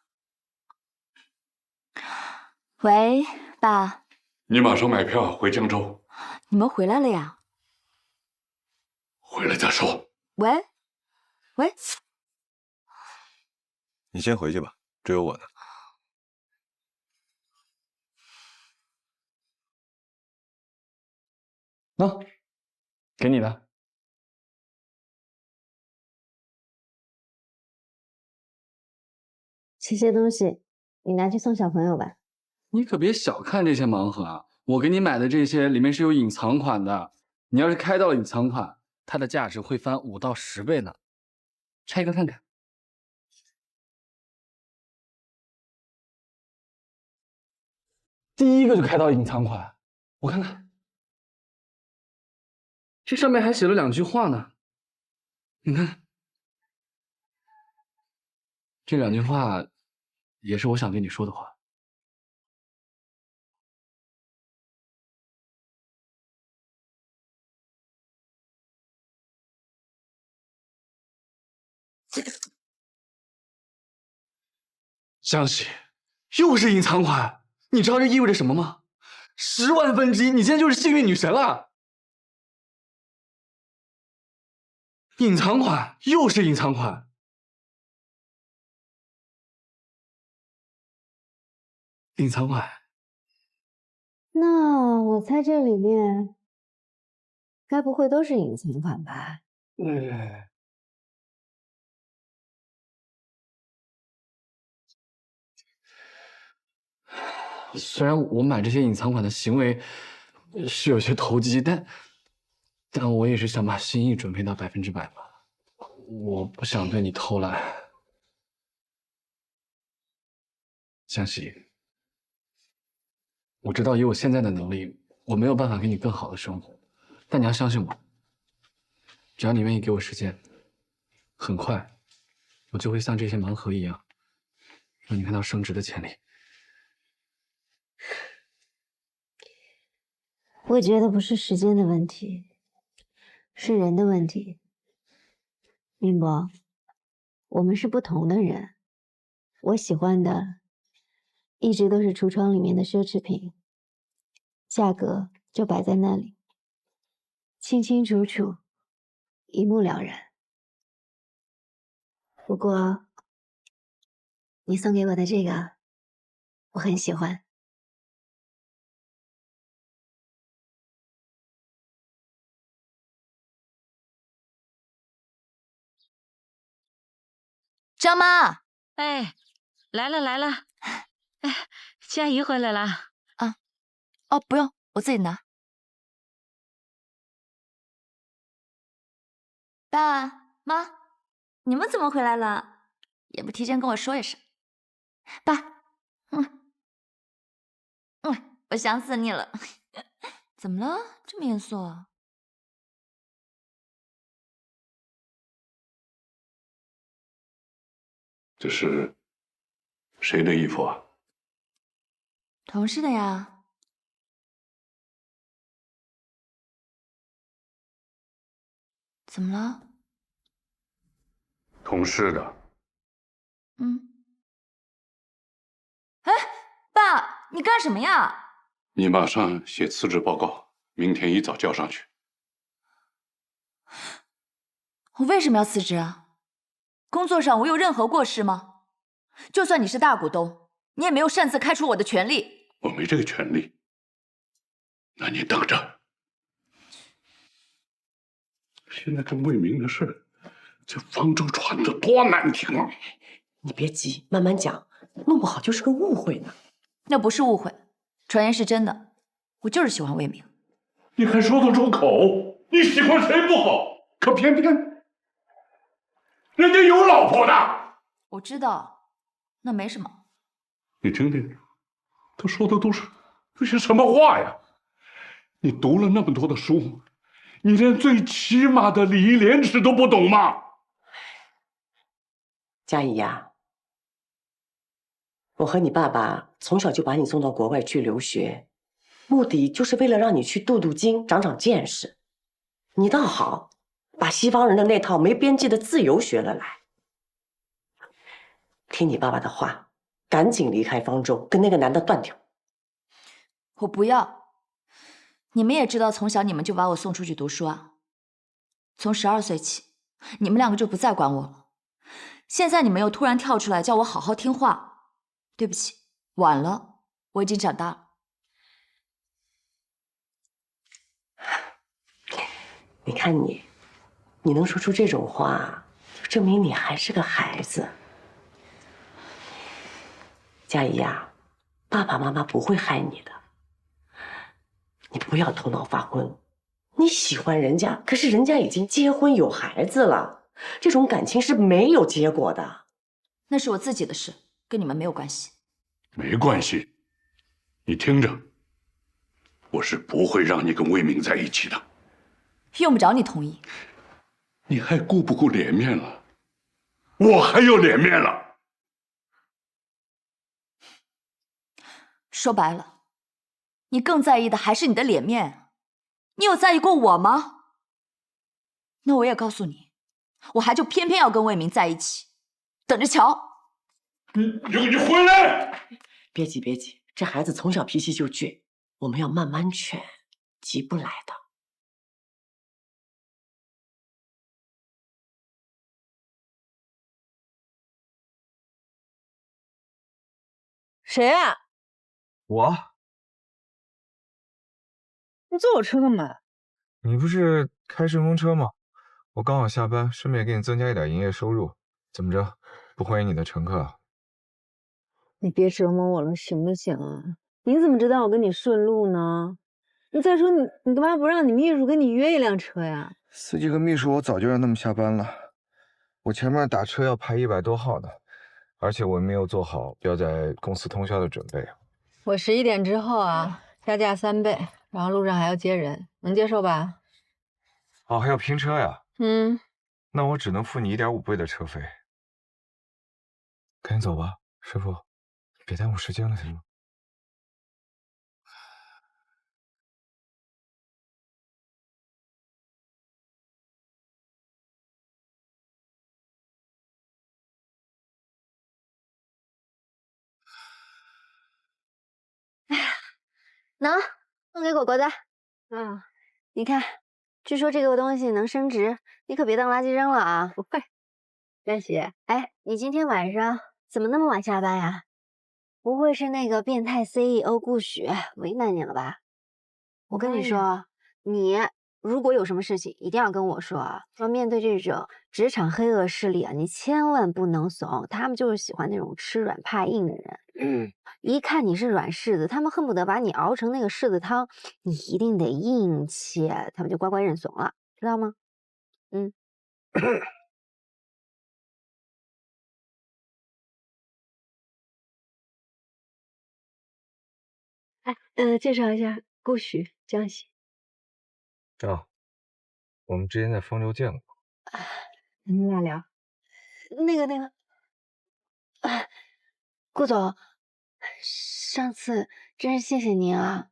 喂，爸。你马上买票回江州。你们回来了呀？回来再说。喂，喂。你先回去吧，这有我呢。喏，给你的。这些东西你拿去送小朋友吧。你可别小看这些盲盒啊！我给你买的这些里面是有隐藏款的，你要是开到了隐藏款，它的价值会翻5到10倍呢。拆一个看看。第一个就开到隐藏款，我看看，这上面还写了2句话呢。你看，这2句话也是我想对你说的话。江喜，又是隐藏款，你知道这意味着什么吗？10万分之一，你现在就是幸运女神了。隐藏款，又是隐藏款。隐藏款。那我猜这里面该不会都是隐藏款吧？虽然我买这些隐藏款的行为是有些投机，但我也是想把心意准备到100%吧。我不想对你偷懒，江西。我知道以我现在的能力，我没有办法给你更好的生活，但你要相信我，只要你愿意给我时间，很快，我就会像这些盲盒一样，让你看到升值的潜力。我觉得不是时间的问题，是人的问题。明博，我们是不同的人，我喜欢的一直都是橱窗里面的奢侈品，价格就摆在那里，清清楚楚，一目了然。不过，你送给我的这个，我很喜欢。张妈，哎，来了来了，哎，佳怡回来了啊？哦，不用，我自己拿。爸妈，你们怎么回来了？也不提前跟我说一声。爸，我想死你了。怎么了？这么严肃啊？这是谁的衣服啊？同事的呀。怎么了？同事的。哎，爸，你干什么呀？你马上写辞职报告，明天一早交上去。我为什么要辞职啊？工作上我有任何过失吗？就算你是大股东，你也没有擅自开除我的权利。我没这个权利。那你等着。现在跟魏明的事，这方舟传的多难听啊！你别急，慢慢讲，弄不好就是个误会呢。那不是误会，传言是真的。我就是喜欢魏明。你还说得出口？你喜欢谁不好，可偏偏人家有老婆的。我知道，那没什么。你听听，他说的都是些什么话呀？你读了那么多的书，你连最起码的礼义廉耻都不懂吗？佳怡呀，我和你爸爸从小就把你送到国外去留学，目的就是为了让你去镀金，长长见识。你倒好，把西方人的那套没边际的自由学了来。听你爸爸的话，赶紧离开方舟，跟那个男的断掉。我不要。你们也知道，从小你们就把我送出去读书啊。从12岁起，你们两个就不再管我了。现在你们又突然跳出来叫我好好听话，对不起，晚了，我已经长大了。你看你能说出这种话，就证明你还是个孩子。佳怡呀，爸爸妈妈不会害你的，你不要头脑发昏。你喜欢人家，可是人家已经结婚有孩子了，这种感情是没有结果的。那是我自己的事，跟你们没有关系。没关系，你听着，我是不会让你跟魏明在一起的。用不着你同意。你还顾不顾脸面了？我还有脸面了。说白了，你更在意的还是你的脸面。你有在意过我吗？那我也告诉你，我还就偏偏要跟魏明在一起，等着瞧。你回来！别急别急，这孩子从小脾气就倔，我们要慢慢劝，急不来的。谁啊？我？你坐我车干嘛？你不是开顺风车吗？我刚好下班，顺便给你增加一点营业收入。怎么着？不欢迎你的乘客啊？你别折磨我了，行不行啊？你怎么知道我跟你顺路呢？你再说你干嘛不让你秘书跟你约一辆车呀？司机和秘书我早就让他们下班了，我前面打车要排100多号呢，而且我没有做好要在公司通宵的准备。我11点之后啊，加价3倍，然后路上还要接人，能接受吧？哦，还要拼车呀？嗯，那我只能付你1.5倍的车费。赶紧走吧，师傅，别耽误时间了，行吗？喏，送给果果的。你看，据说这个东西能升值，你可别当垃圾扔了啊！不会，谢谢。哎，你今天晚上怎么那么晚下班呀？不会是那个变态 CEO 顾许为难你了吧？我跟你说，你如果有什么事情，一定要跟我说啊！说面对这种职场黑恶势力啊，你千万不能怂，他们就是喜欢那种吃软怕硬的人。一看你是软柿子，他们恨不得把你熬成那个柿子汤，你一定得硬切，他们就乖乖认怂了，知道吗？介绍一下顾许、江喜。啊，我们之前在丰州见过。你俩聊。那个，顾总，上次真是谢谢您啊。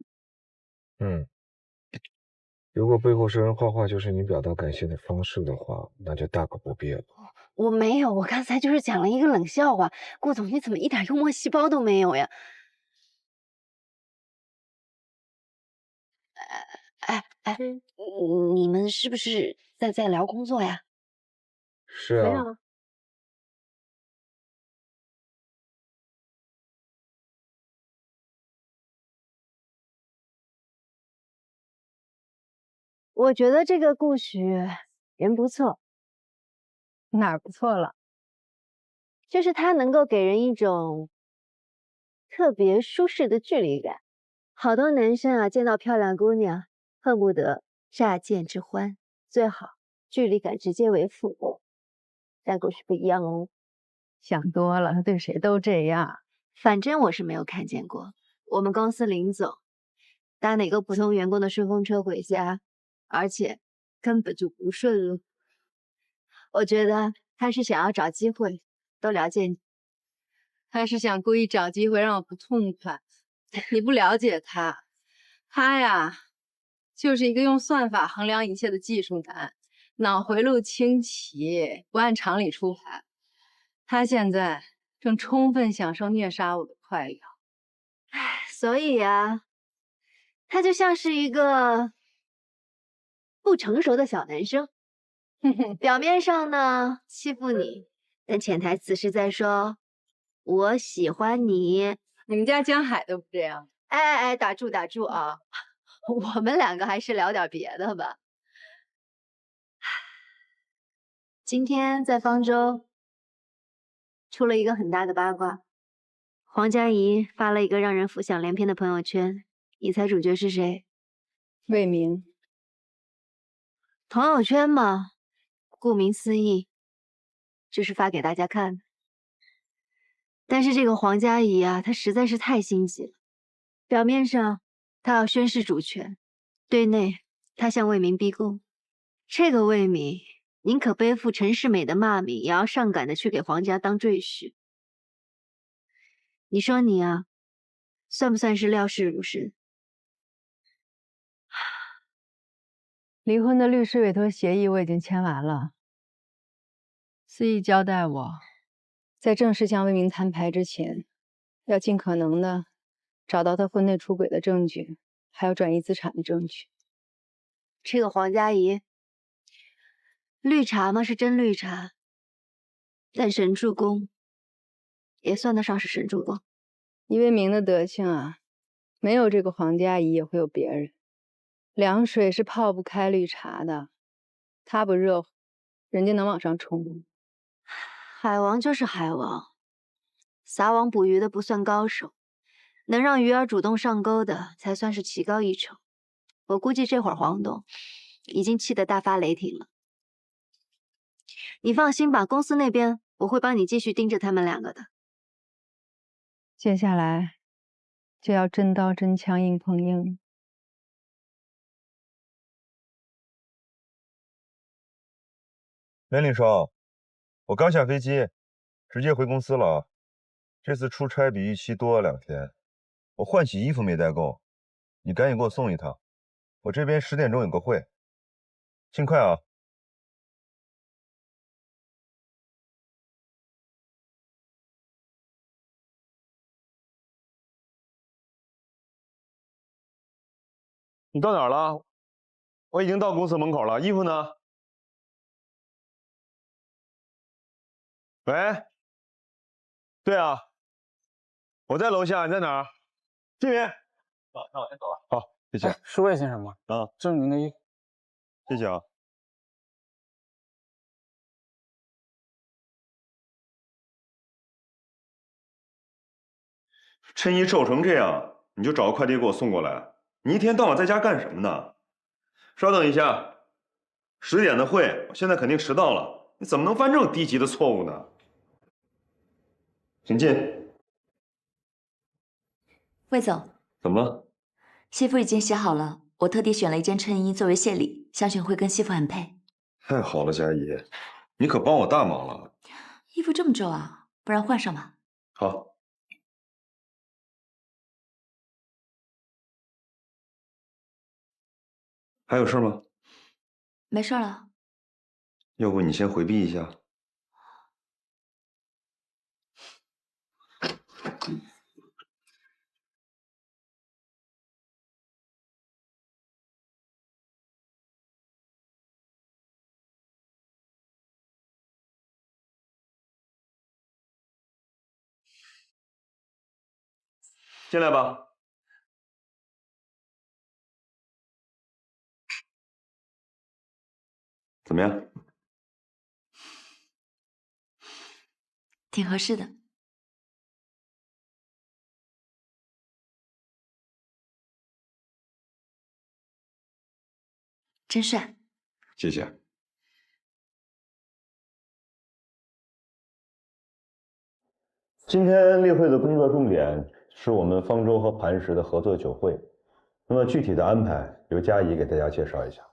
如果背后说人坏话就是你表达感谢的方式的话，那就大可不必了。我没有，我刚才就是讲了一个冷笑话。顾总，你怎么一点幽默细胞都没有呀？你们是不是在聊工作呀？是啊。没有。我觉得这个顾许人不错。哪儿不错了？就是他能够给人一种特别舒适的距离感。好多男生啊，见到漂亮姑娘，恨不得乍见之欢，最好距离感直接为负。但顾许不一样哦。想多了，他对谁都这样。反正我是没有看见过。我们公司林总搭哪个普通员工的顺风车回家，而且根本就不顺路。我觉得他是想要找机会多了解你。他是想故意找机会让我不痛快。你不了解他，他呀，就是一个用算法衡量一切的技术男，脑回路清奇，不按常理出牌。他现在正充分享受虐杀我的快乐。所以啊，他就像是一个不成熟的小男生，表面上呢欺负你，但潜台词是在说我喜欢你。你们家江海都不这样。哎，打住啊！我们两个还是聊点别的吧。今天在方舟出了一个很大的八卦，黄佳怡发了一个让人浮想联翩的朋友圈，你猜主角是谁？魏明。朋友圈嘛，顾名思义，就是发给大家看的。但是这个黄佳怡啊，她实在是太心急了。表面上她要宣示主权，对内她向魏明逼宫。这个魏明宁可背负陈世美的骂名，也要上赶的去给黄家当赘婿。你说你啊，算不算是料事如神？离婚的律师委托协议我已经签完了。司仪交代我，在正式向魏明摊牌之前，要尽可能的找到他婚内出轨的证据，还有转移资产的证据。这个黄佳怡，绿茶嘛是真绿茶，但神助攻也算得上是神助攻。以魏明的德行啊，没有这个皇帝阿姨，也会有别人。凉水是泡不开绿茶的，它不热乎，人家能往上冲。海王就是海王，撒网捕鱼的不算高手，能让鱼儿主动上钩的才算是棋高一筹。我估计这会儿黄董已经气得大发雷霆了。你放心吧，公司那边我会帮你继续盯着他们两个的。接下来就要真刀真枪硬碰硬。袁凌霜，我刚下飞机，直接回公司了。这次出差比预期多了2天，我换洗衣服没带够，你赶紧给我送一趟。我这边10点钟有个会，尽快啊。你到哪儿了？我已经到公司门口了，衣服呢？喂，对啊，我在楼下，你在哪儿？这边。那我先走了。好，谢谢。是魏先生吗？啊，这是您的衣服。谢谢啊。衬衣皱成这样，你就找个快递给我送过来。你一天到晚在家干什么呢？稍等一下，10点的会，我现在肯定迟到了。你怎么能犯这种低级的错误呢？请进。魏总，怎么了？西服已经洗好了，我特地选了一件衬衣作为谢礼，相信会跟西服很配。太好了，佳怡，你可帮我大忙了。衣服这么皱啊，不然换上吧。好。还有事吗？没事了。要不你先回避一下。进来吧。怎么样？挺合适的。真帅。谢谢。今天例会的工作重点是我们方舟和磐石的合作酒会，那么具体的安排由佳怡给大家介绍一下。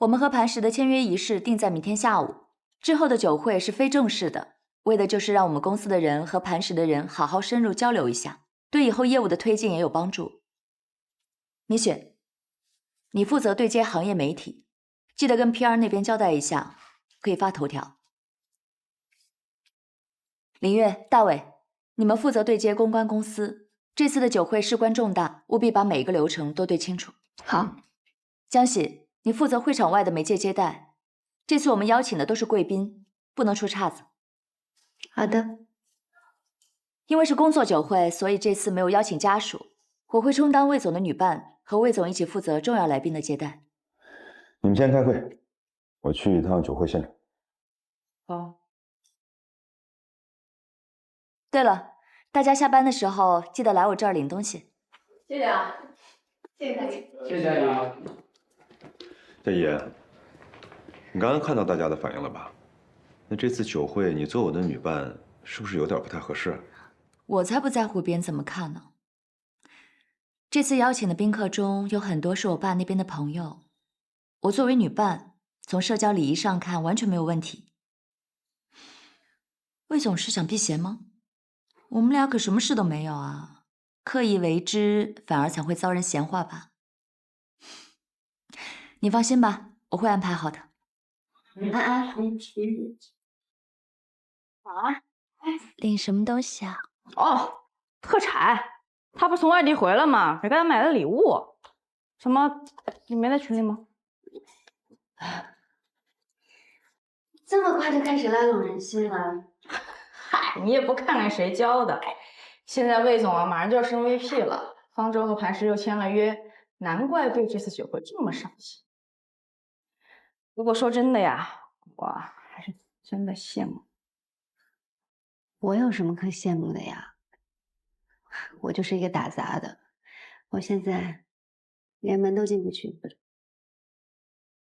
我们和磐石的签约仪式定在明天下午，之后的酒会是非正式的，为的就是让我们公司的人和磐石的人好好深入交流一下，对以后业务的推进也有帮助。米雪，你负责对接行业媒体，记得跟 PR 那边交代一下，可以发头条。林月、大伟，你们负责对接公关公司，这次的酒会事关重大，务必把每一个流程都对清楚。好。江喜，你负责会场外的媒介接待，这次我们邀请的都是贵宾，不能出岔子。好的。因为是工作酒会，所以这次没有邀请家属，我会充当魏总的女伴，和魏总一起负责重要来宾的接待。你们先开会，我去一趟酒会现场。好。对了，大家下班的时候记得来我这儿领东西。谢谢啊，谢谢大姐。谢谢佳怡。佳怡，你刚刚看到大家的反应了吧？那这次酒会你做我的女伴，是不是有点不太合适？我才不在乎别人怎么看呢。这次邀请的宾客中有很多是我爸那边的朋友，我作为女伴，从社交礼仪上看完全没有问题。魏总是想避嫌吗？我们俩可什么事都没有啊，刻意为之反而才会遭人闲话吧。你放心吧，我会安排好的。啊，领什么东西啊？哦，特产，他不是从外地回来吗？给他买的礼物。什么？你没在群里吗？这么快就开始拉拢人心了？嗨，你也不看看谁教的。现在魏总啊，马上就要升 VP 了，方舟和磐石又签了约，难怪对这次酒会这么上心。不过说真的呀，我还是真的羡慕。我有什么可羡慕的呀？我就是一个打杂的，我现在连门都进不去。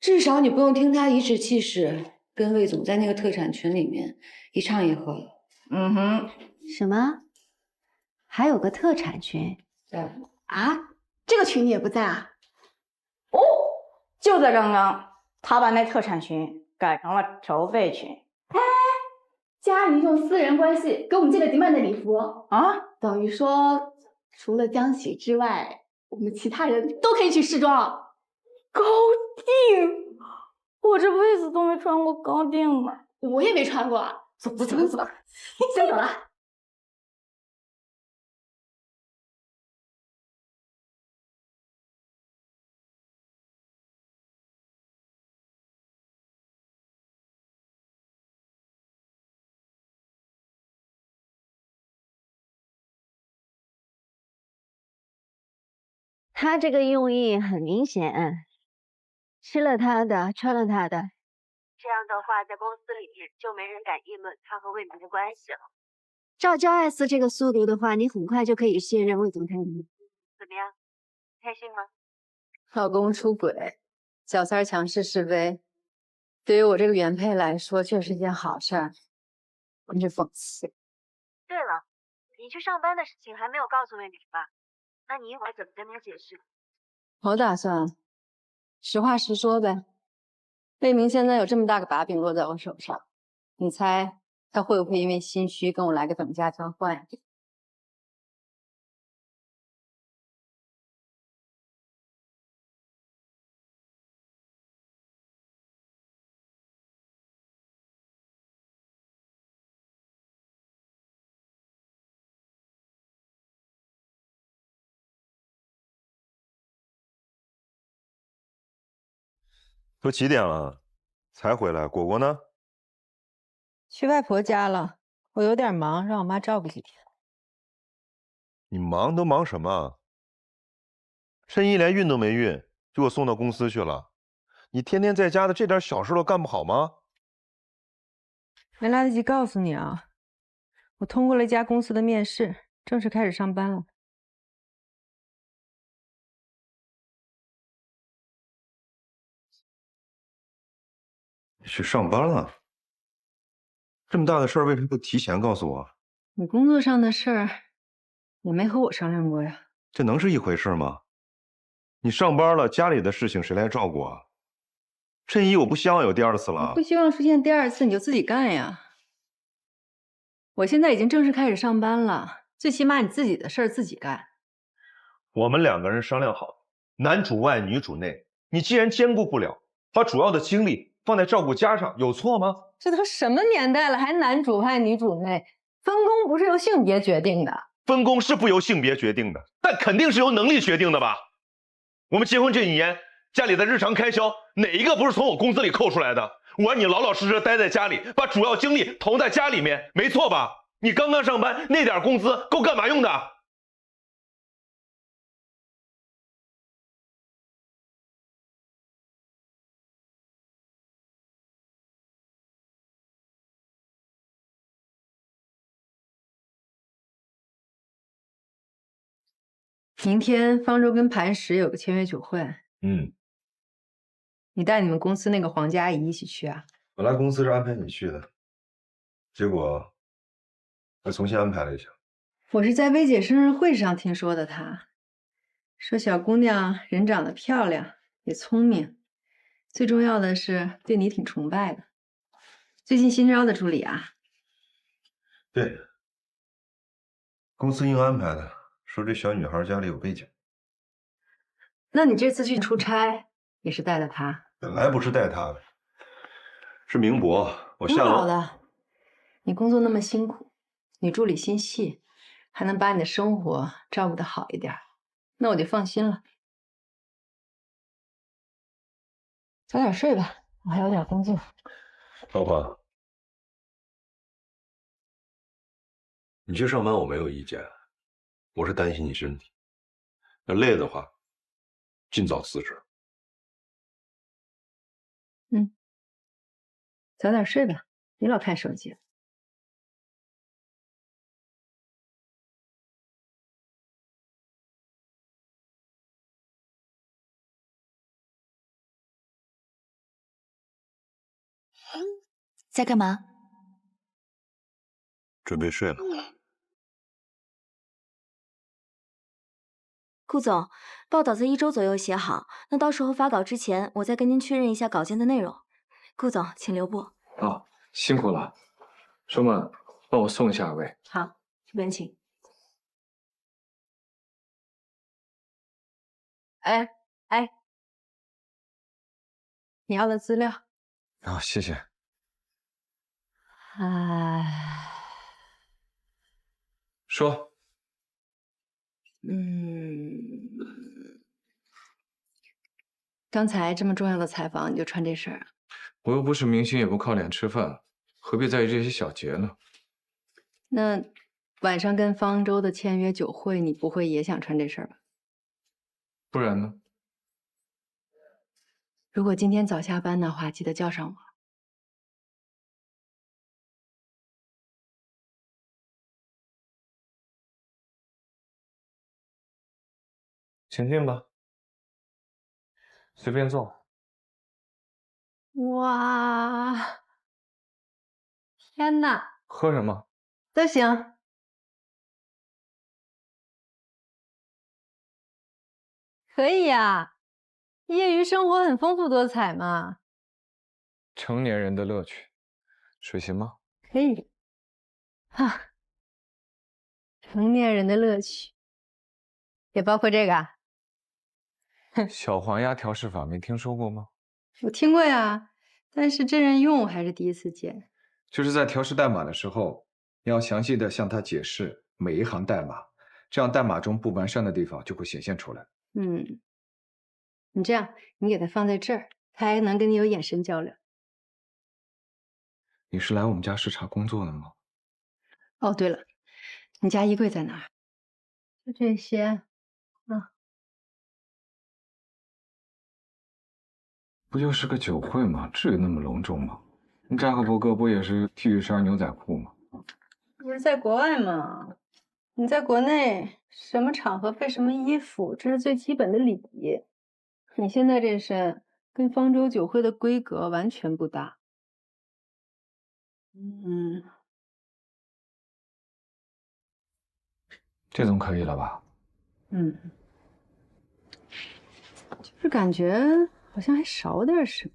至少你不用听他颐指气使，跟魏总在那个特产群里面一唱一和了。嗯哼，什么？还有个特产群？对啊，这个群你也不在啊？哦，就在刚刚，他把那特产群改成了筹备群。哎，佳怡用私人关系给我们借了迪曼的礼服啊，等于说除了江喜之外，我们其他人都可以去试妆。高定，我这辈子都没穿过高定呢。我也没穿过啊。走，先走了。他这个用意很明显，吃了他的，穿了他的，这样的话，在公司里面就没人敢议论他和魏明的关系了。照焦艾斯这个速度的话，你很快就可以卸任魏总裁了。怎么样，开心吗？老公出轨，小三强势是非，对于我这个原配来说，确实是件好事儿，真是讽刺。对了，你去上班的事情还没有告诉魏明吧？那你一会儿怎么跟他解释？我打算实话实说呗。魏明现在有这么大个把柄落在我手上，你猜他会不会因为心虚跟我来个等价交换呀？都几点了，才回来？果果呢？去外婆家了，我有点忙，让我妈照顾几天。你忙都忙什么？趁一连运都没运，就给我送到公司去了。你天天在家的这点小事都干不好吗？没来得及告诉你啊，我通过了一家公司的面试，正式开始上班了。你去上班了？这么大的事儿，为什么不提前告诉我？你工作上的事儿也没和我商量过呀。这能是一回事吗？你上班了，家里的事情谁来照顾啊？衬衣我不希望有第二次了。不希望出现第二次，你就自己干呀。我现在已经正式开始上班了，最起码你自己的事儿自己干。我们两个人商量好，男主外女主内。你既然兼顾不了，把主要的精力放在照顾家上，有错吗？这都什么年代了，还男主外女主内？分工不是由性别决定的。分工是不由性别决定的，但肯定是由能力决定的吧？我们结婚这几年，家里的日常开销哪一个不是从我工资里扣出来的？我让你老老实实待在家里，把主要精力投在家里面，没错吧？你刚刚上班那点工资够干嘛用的？明天方舟跟磐石有个签约酒会，你带你们公司那个黄佳怡一起去啊？本来公司是安排你去的，结果又重新安排了一下。我是在薇姐生日会上听说的，她说小姑娘人长得漂亮，也聪明，最重要的是对你挺崇拜的。最近新招的助理啊？对，公司硬安排的，说这小女孩家里有背景。那你这次去出差也是带的她？本来不是带她的，是明博。我下楼。挺好的，你工作那么辛苦，女助理心细，还能把你的生活照顾得好一点，那我就放心了。早点睡吧，我还有点工作。老婆，你去上班我没有意见，我是担心你身体。要累的话，尽早辞职。早点睡吧，别老看手机。在干嘛？准备睡了。顾总，报道在1周左右写好，那到时候发稿之前，我再跟您确认一下稿件的内容。顾总，请留步。哦，辛苦了，舒曼，帮我送一下二位。好，这边请。哎，你要的资料。啊，谢谢。说。刚才这么重要的采访，你就穿这身啊？我又不是明星，也不靠脸吃饭，何必在意这些小节呢？那晚上跟方舟的签约酒会，你不会也想穿这身吧？不然呢？如果今天早下班的话，记得叫上我。请进吧，随便坐。哇，天哪！喝什么？都行。可以呀，业余生活很丰富多彩嘛。成年人的乐趣，水行吗？可以。啊，成年人的乐趣也包括这个啊？小黄鸭调试法没听说过吗？我听过呀，但是真人用我还是第一次见。就是在调试代码的时候，你要详细的向他解释每一行代码，这样代码中不完善的地方就会显现出来。你这样，你给他放在这儿，他还能跟你有眼神交流。你是来我们家视察工作的吗？哦，对了，你家衣柜在哪儿？就这些。不就是个酒会吗？至于那么隆重吗？扎克伯格不也是 T 恤衫、牛仔裤吗？不是在国外吗？你在国内，什么场合配什么衣服，这是最基本的礼仪。你现在这身跟方舟酒会的规格完全不搭。这总可以了吧？就是感觉好像还少点什么。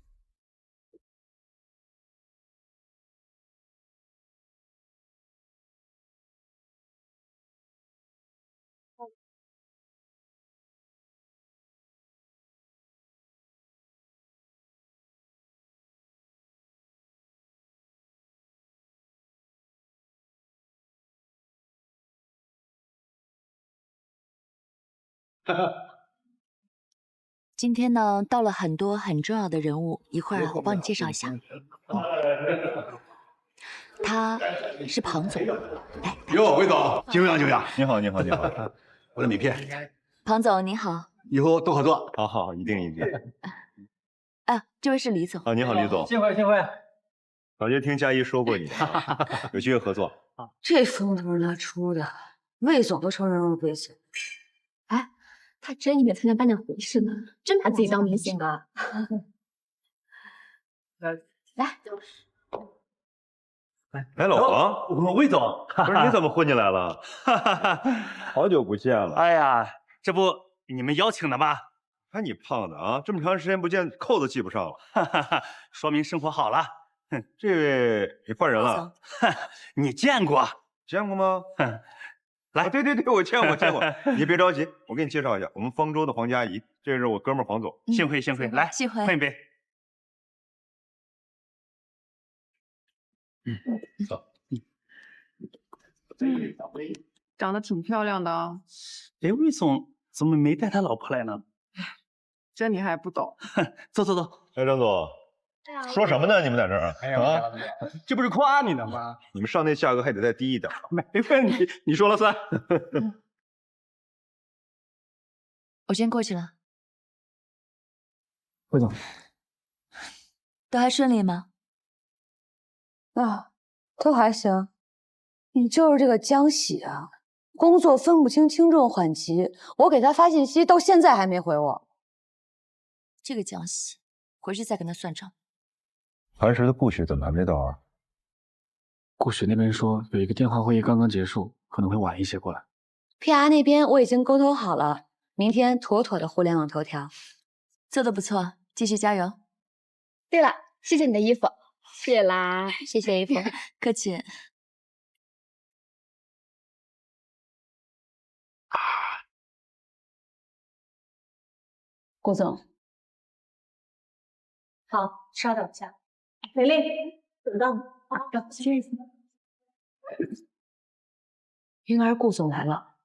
今天呢，到了很多很重要的人物，一会儿我帮你介绍一下。他是庞总，来，哟，魏总，久仰久仰。你好，你好，你好。我的名片。庞总您好，以后多合作。好好，一定一定。这位是李总。你好，李总。幸会幸会。早就听佳怡说过你，有机会合作。这风头是他出的，魏总都承认入规矩。哎，他真以为参加颁奖仪式呢，真把自己当明星啊！来。哎，老王，魏总，不是你怎么混进来了？好久不见了。哎呀，这不你们邀请的吗？看你胖的啊，这么长时间不见，扣子系不上了。说明生活好了。这位你换人了？你见过？见过吗？来，对，我见过。你别着急，我给你介绍一下，我们方舟的黄佳怡，这是我哥们儿黄总。幸会，来，喝一杯。走。长得挺漂亮的啊。哎，魏总怎么没带他老婆来呢？这你还不懂？走。哎，张总，说什么呢？你们在这儿啊？这不是夸你呢吗？你们上那价格还得再低一点。没问题，你说了算。我先过去了。魏总，都还顺利吗？啊，都还行。你就是这个江喜啊，工作分不清轻重缓急，我给他发信息，到现在还没回我。这个江喜，回去再跟他算账。磐石的顾许怎么还没到啊？顾许那边说有一个电话会议刚刚结束，可能会晚一些过来。 PR 那边我已经沟通好了，明天妥妥的互联网头条。做得不错，继续加油。对了，谢谢你的衣服。谢啦，谢谢衣服。客气。顾总，好，稍等一下。玲玲，等到啊，走，先生。云儿，顾总来了。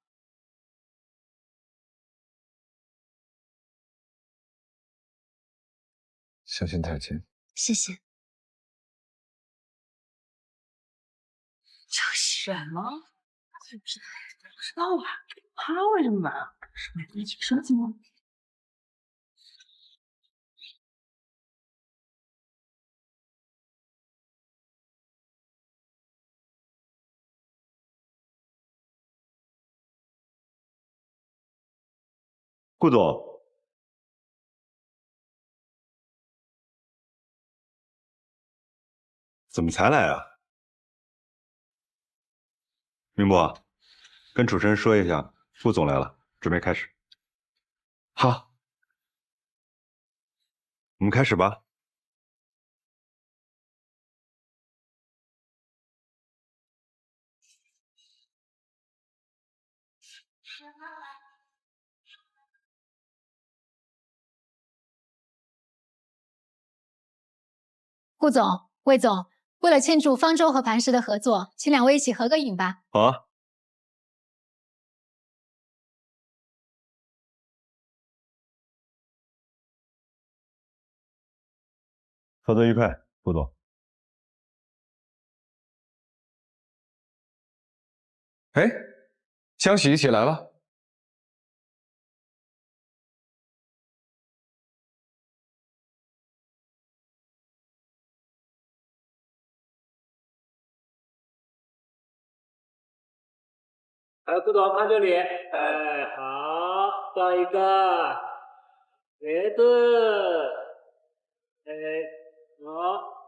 相信太监。谢谢。这什么？不知道啊，他为什么买啊？是买一起设计吗？顾总，怎么才来啊？明博，跟主持人说一下，顾总来了，准备开始。好，我们开始吧。顾总、魏总，为了庆祝方舟和磐石的合作，请两位一起合个影吧。好啊。合作愉快，顾总。哎，江喜一起来了。顾总看这里，哎，好，放一个，别动，哎，好。